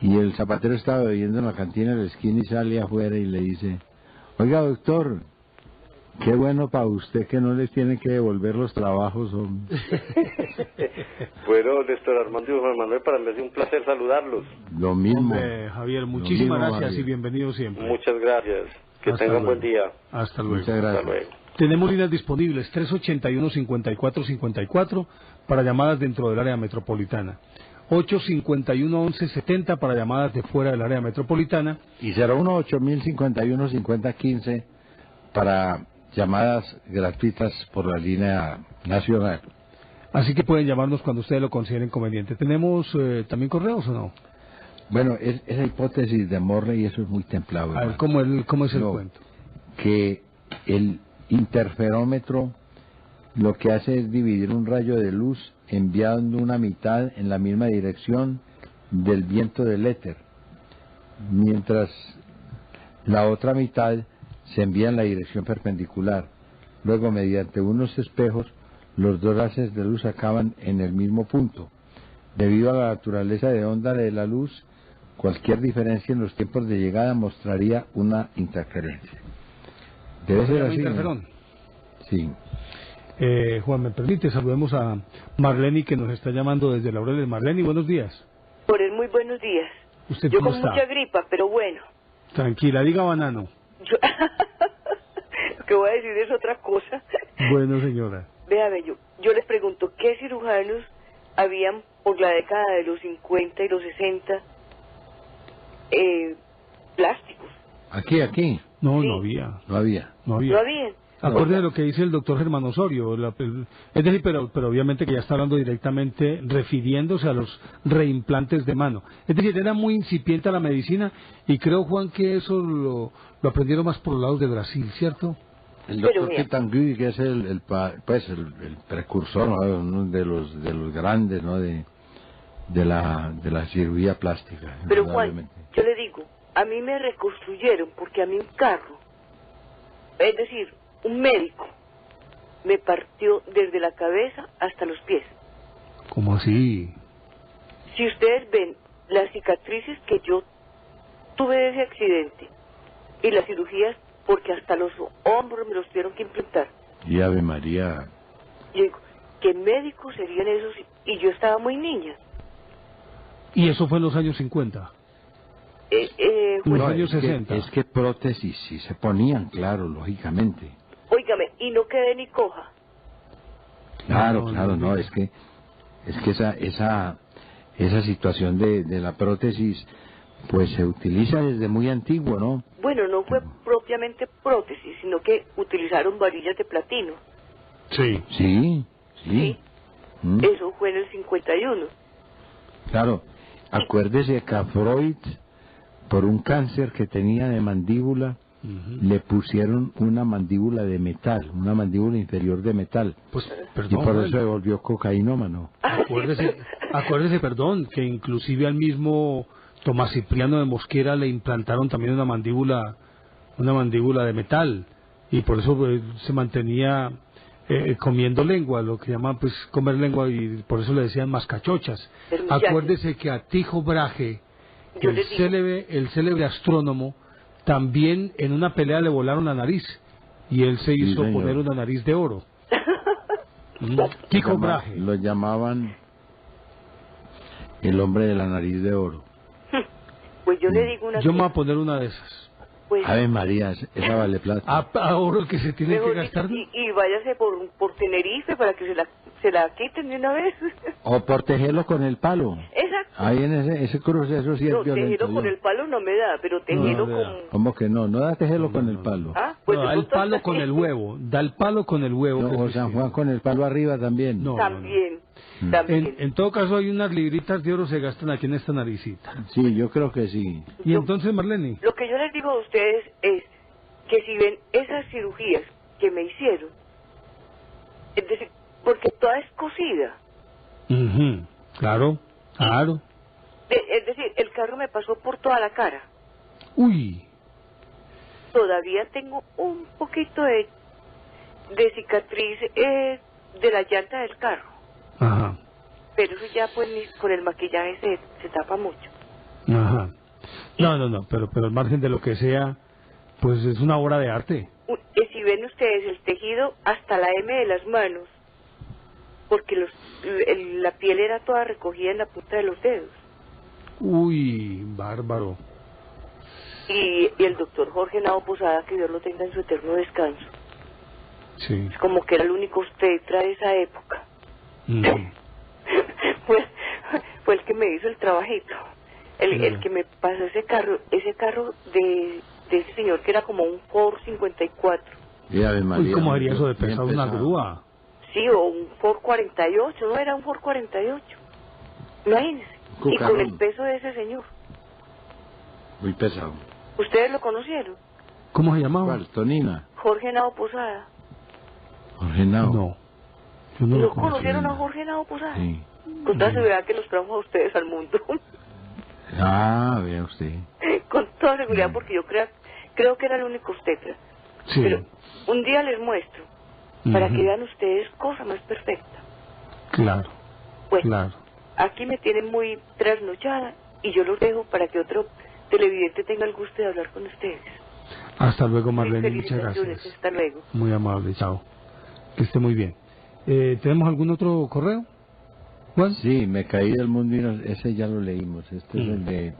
B: Y el zapatero estaba bebiendo en la cantina de la esquina y sale afuera y le dice, oiga doctor, qué bueno para usted que no les tiene que devolver los trabajos.
I: Bueno, Néstor Armando y Juan Manuel, para mí es un placer saludarlos.
B: Lo mismo.
A: Javier, muchísimas gracias
B: Javier.
A: y bienvenido siempre.
I: Muchas gracias. Que
A: Hasta
I: tengan
A: luego.
I: buen día.
A: Hasta luego.
B: Muchas gracias.
I: Hasta luego.
A: Tenemos líneas disponibles 381-5454 para llamadas dentro del área metropolitana, 851-1170 para llamadas de fuera del área metropolitana
B: Y 018-051-5015 para llamadas gratuitas por la línea nacional.
A: Así que pueden llamarnos cuando ustedes lo consideren conveniente. ¿Tenemos también correos o no?
B: Bueno, esa hipótesis de Morley, eso es muy templado.
A: A ver,
B: hermano.
A: ¿cómo es el
B: No,
A: cuento?
B: Que el interferómetro lo que hace es dividir un rayo de luz enviando una mitad en la misma dirección del viento del éter, mientras la otra mitad se envía en la dirección perpendicular. Luego, mediante unos espejos, los dos haces de luz acaban en el mismo punto. Debido a la naturaleza de onda de la luz, cualquier diferencia en los tiempos de llegada mostraría una interferencia. Debe ser así, ¿no?
A: Interferón.
B: Sí.
A: Juan, ¿me permite? Saludemos a Marleni, que nos está llamando desde Laureles. Marleni, buenos días.
J: Por él, muy buenos días.
A: ¿Usted
J: Yo
A: cómo
J: con
A: está?
J: mucha gripa, pero bueno.
A: Tranquila, diga banano.
J: Yo... Lo que voy a decir es otra cosa.
A: Bueno, señora.
J: Vea, yo les pregunto, ¿qué cirujanos habían por la década de los 50 y los 60 plásticos?
B: Aquí.
A: No,
J: Sí.
A: no había.
B: No había.
A: No había.
J: ¿No habían?
A: Acorde de lo que dice el doctor Germán Osorio, es decir, pero obviamente que ya está hablando directamente refiriéndose a los reimplantes de mano. Es decir, era muy incipiente la medicina y creo, Juan, que eso lo aprendieron más por los lados de Brasil, ¿cierto?
B: El
J: Pero
B: doctor
J: mira.
B: Ketangui, que es el precursor, ¿no? Uno de los grandes, ¿no? de la cirugía plástica.
J: Pero Juan,
B: indudablemente.
J: yo le digo, a mí me reconstruyeron porque a mí un carro, es decir, un médico, me partió desde la cabeza hasta los pies.
A: ¿Cómo así?
J: Si ustedes ven las cicatrices que yo tuve de ese accidente y las cirugías, porque hasta los hombros me los tuvieron que implantar.
B: Y Ave María.
J: Yo digo, ¿qué médicos serían esos? Y yo estaba muy niña.
A: Y eso fue en los años 50.
J: Pues,
A: Los años
B: es
A: 60.
B: Es que prótesis sí se ponían, claro, lógicamente.
J: óigame, y no quedé ni coja.
B: Claro, es que esa situación de la prótesis pues se utiliza desde muy antiguo, ¿no?
J: Bueno, no fue propiamente prótesis, sino que utilizaron varillas de platino.
B: Sí.
J: Sí. Eso fue en el 51.
B: Claro, acuérdese que a Freud, por un cáncer que tenía de mandíbula, le pusieron una mandíbula de metal, una mandíbula inferior de metal.
A: Pues,
B: y
A: perdón,
B: por eso se volvió cocainómano.
A: Acuérdese, perdón, que inclusive al mismo Tomás Cipriano de Mosquera le implantaron también una mandíbula de metal, y por eso se mantenía comiendo lengua, lo que llaman pues comer lengua, y por eso le decían mascachochas. Acuérdese que a Tycho Brahe, el célebre astrónomo, también en una pelea le volaron la nariz y él se hizo poner una nariz de oro. Tycho Brahe.
B: Lo llamaban el hombre de la nariz de oro.
J: Pues yo le digo una
A: Yo me voy a poner una de esas.
J: Pues,
B: Ave María, esa vale plata.
A: A oro que se tiene que gastar.
J: Y váyase por Tenerife para que se la quiten de una vez.
B: O por tejerlo con el palo.
J: Exacto.
B: Ahí en ese proceso sí es
J: No,
B: violento.
J: tejerlo con el palo no me da, pero tejerlo con...
B: ¿Cómo que no? No da tejerlo con el palo.
J: Ah, pues
A: no, da el palo con el huevo. Da el palo con el huevo.
B: No, o San Juan con el palo arriba también.
A: No,
J: también.
A: En todo caso hay unas libritas de oro se gastan aquí en esta naricita.
B: Sí, yo creo que sí.
A: Y entonces, Marlene.
J: Lo que yo les digo a ustedes es que si ven esas cirugías que me hicieron, es decir, porque toda es cosida.
A: Claro.
J: Es decir, el carro me pasó por toda la cara.
A: Uy.
J: Todavía tengo un poquito de cicatriz de la llanta del carro.
A: Ajá.
J: Pero eso ya pues con el maquillaje se tapa mucho.
A: Ajá. No, pero al margen de lo que sea, pues es una obra de arte.
J: Si ven ustedes el tejido hasta la M de las manos, porque la piel era toda recogida en la punta de los dedos.
A: Uy, bárbaro.
J: Y el doctor Jorge Nao Posada, que Dios lo tenga en su eterno descanso.
A: Sí.
J: Es como que era el único obstetra de esa época. Fue el que me hizo el trabajito. El que me pasó ese carro de ese señor que era como un Ford 54.
A: Uy, ¿cómo haría eso de pesar una grúa?
J: Sí, o un Ford 48, no era un Ford 48. Imagínense. Y con el peso de ese señor.
B: Muy pesado.
J: ¿Ustedes lo conocieron?
A: ¿Cómo se llamaba?
B: ¿Cuál? ¿Tonina?
J: Jorge Nao Posada.
B: Jorge Nao.
A: No. Yo no
J: ¿No
A: lo conocí.
J: conocieron a Jorge Nao Posada?
B: Sí.
J: Con toda seguridad que los trajo a ustedes al mundo.
B: Vea usted.
J: Con toda seguridad, porque yo creo que era el único obstetra.
A: Sí.
J: Pero un día les muestro, para que vean ustedes cosa más perfecta.
A: Claro.
J: Bueno,
A: claro.
J: Aquí me tienen muy trasnochada y yo los dejo para que otro televidente tenga el gusto de hablar con ustedes.
A: Hasta luego, Marlene, muchas gracias.
J: Hasta luego.
A: Muy amable, chao. Que esté muy bien. ¿Tenemos algún otro correo, Juan?
B: Sí, me caí del mundo y ese ya lo leímos. Este es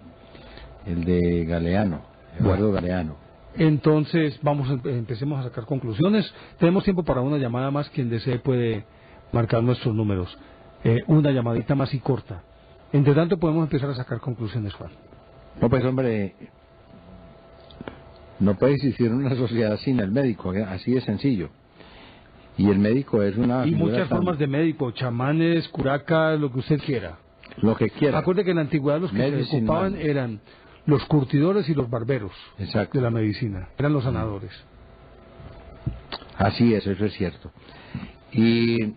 B: el de Galeano, Eduardo Galeano.
A: Entonces, empecemos a sacar conclusiones. Tenemos tiempo para una llamada más. Quien desee puede marcar nuestros números. Una llamadita más y corta. Entre tanto, podemos empezar a sacar conclusiones, Juan.
B: No, pues hombre, no puede existir una sociedad sin el médico, así de sencillo. Y el médico es una...
A: Y muchas formas de médico, chamanes, curacas, lo que usted quiera.
B: Lo que quiera.
A: Acuerde que en la antigüedad los que se ocupaban eran los curtidores y los barberos.
B: Exacto.
A: De la medicina. Eran los sanadores.
B: Así es, eso es cierto. Y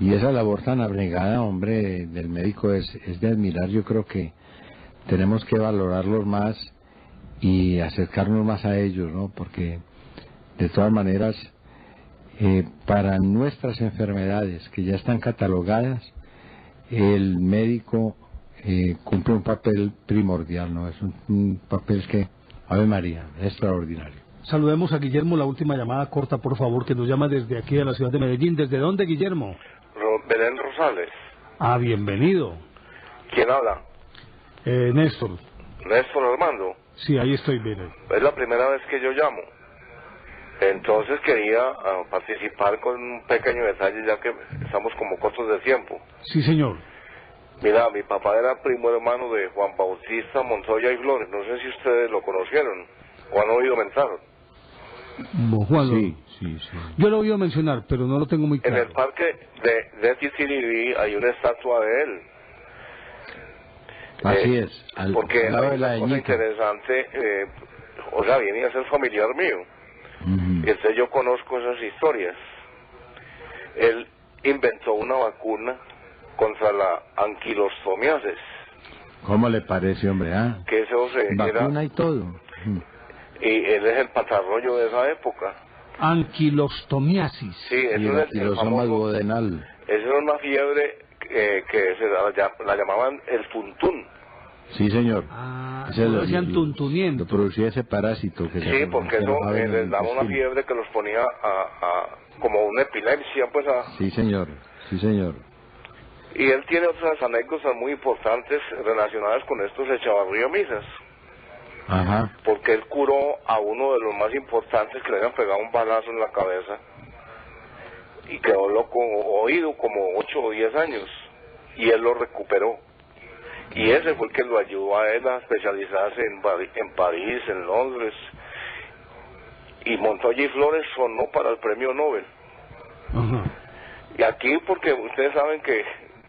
B: esa labor tan abnegada, hombre, del médico es de admirar. Yo creo que tenemos que valorarlos más y acercarnos más a ellos, ¿no? Porque de todas maneras, para nuestras enfermedades que ya están catalogadas, el médico cumple un papel primordial, ¿no? Es un papel que, Ave María, es extraordinario.
A: Saludemos a Guillermo, la última llamada corta, por favor, que nos llama desde aquí de la ciudad de Medellín. ¿Desde dónde, Guillermo?
K: Belén Rosales.
A: Ah, bienvenido.
K: ¿Quién habla?
A: Néstor.
K: Néstor Armando.
A: Sí, ahí estoy, bien.
K: Es la primera vez que yo llamo. Entonces quería participar con un pequeño detalle, ya que estamos como cortos de tiempo.
A: Sí, señor.
K: Mira, mi papá era primo hermano de Juan Bautista Montoya y Flores. No sé si ustedes lo conocieron o han oído mencionar.
A: Juan,
B: sí.
A: Yo lo he oído mencionar, pero no lo tengo muy claro.
K: En el parque de Titiribí hay una estatua de él.
B: Así es.
K: Porque hay una cosa interesante, o sea, viene a ser familiar mío. Y entonces yo conozco esas historias. Él inventó una vacuna contra la anquilostomiasis.
B: ¿Cómo le parece, hombre?
K: Que eso
B: vacuna y todo.
K: Y él es el patarroyo de esa época.
A: Anquilostomiasis.
K: Sí, eso
B: y el anquilosoma duodenal.
K: Esa era una fiebre que la llamaban el tuntún.
B: Sí, señor.
A: Lo decían tuntuniendo.
B: Lo producía ese parásito.
K: Sí, porque eso les daba una fiebre que los ponía como una epilepsia, pues.
B: Sí, señor. Sí, señor.
K: Y él tiene otras anécdotas muy importantes relacionadas con estos Echavarría Misas.
B: Ajá.
K: Porque él curó a uno de los más importantes que le habían pegado un balazo en la cabeza y quedó loco, oído como 8 o 10 años, y él lo recuperó. Y ese fue el que lo ayudó a él a especializarse en París, en Londres. Y Montoya y Flores sonó para el premio Nobel.
A: Ajá.
K: Y aquí, porque ustedes saben que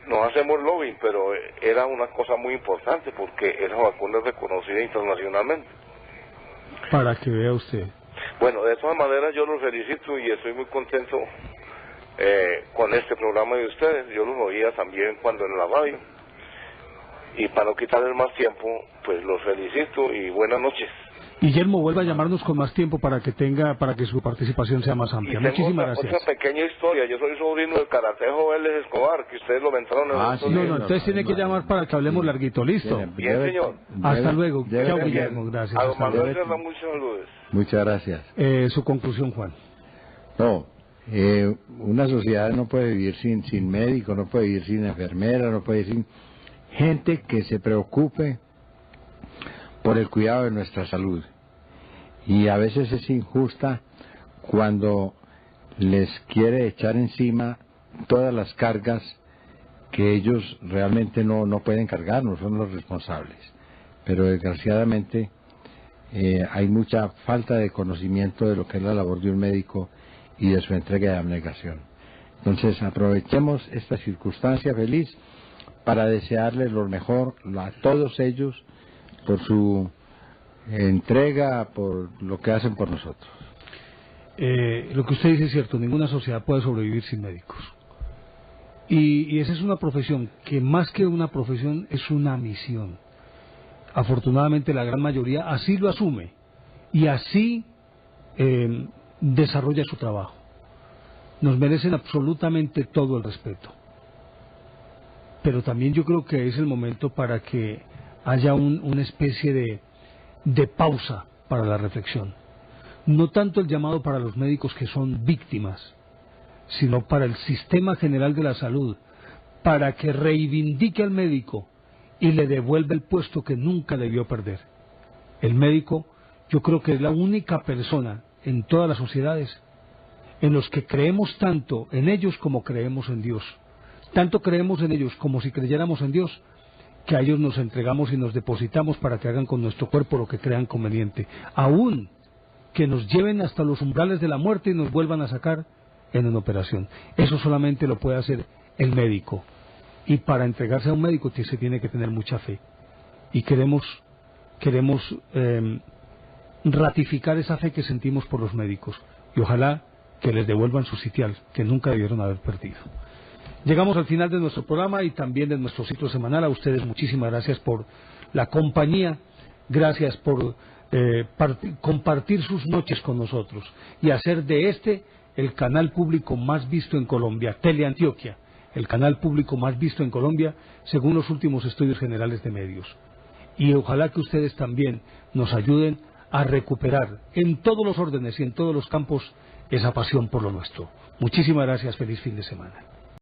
K: nos hacemos lobbying, pero era una cosa muy importante porque esa vacuna es reconocida internacionalmente.
A: Para que vea usted.
K: Bueno, de todas maneras yo los felicito y estoy muy contento con este programa de ustedes. Yo los oía también cuando en la radio. Y para no quitarles más tiempo, pues los felicito y buenas noches.
A: Guillermo, vuelva a llamarnos con más tiempo para que su participación sea más amplia. Muchísimas gracias.
K: Otra pequeña historia. Yo soy sobrino del Caratejo Vélez Escobar, que ustedes lo mencionaron en
A: sí, no, entonces tiene que llamar para que hablemos larguito. Listo.
K: Bien, señor.
A: Hasta luego. Chao, Guillermo. Gracias.
K: A don Manuel Serna, muchos saludos.
B: Muchas gracias.
A: Su conclusión, Juan.
B: No, una sociedad no puede vivir sin médico, no puede vivir sin enfermera, no puede vivir sin gente que se preocupe por el cuidado de nuestra salud. Y a veces es injusta cuando les quiere echar encima todas las cargas que ellos realmente no pueden cargar, no son los responsables. Pero desgraciadamente hay mucha falta de conocimiento de lo que es la labor de un médico y de su entrega de abnegación. Entonces aprovechemos esta circunstancia feliz para desearles lo mejor a todos ellos por su entrega, por lo que hacen por nosotros.
A: Lo que usted dice es cierto, ninguna sociedad puede sobrevivir sin médicos. Y esa es una profesión que más que una profesión es una misión. Afortunadamente la gran mayoría así lo asume y así desarrolla su trabajo. Nos merecen absolutamente todo el respeto. Pero también yo creo que es el momento para que haya una especie de pausa para la reflexión. No tanto el llamado para los médicos que son víctimas, sino para el sistema general de la salud, para que reivindique al médico y le devuelva el puesto que nunca debió perder. El médico, yo creo que es la única persona en todas las sociedades en los que creemos tanto en ellos como creemos en Dios. Tanto creemos en ellos como si creyéramos en Dios, que a ellos nos entregamos y nos depositamos para que hagan con nuestro cuerpo lo que crean conveniente, aún que nos lleven hasta los umbrales de la muerte y nos vuelvan a sacar en una operación. Eso solamente lo puede hacer el médico, y para entregarse a un médico se tiene que tener mucha fe, y queremos ratificar esa fe que sentimos por los médicos, y ojalá que les devuelvan su sitial, que nunca debieron haber perdido. Llegamos al final de nuestro programa y también de nuestro ciclo semanal. A ustedes muchísimas gracias por la compañía, gracias por compartir sus noches con nosotros y hacer de este el canal público más visto en Colombia, Teleantioquia, el canal público más visto en Colombia según los últimos estudios generales de medios. Y ojalá que ustedes también nos ayuden a recuperar en todos los órdenes y en todos los campos esa pasión por lo nuestro. Muchísimas gracias, feliz fin de semana.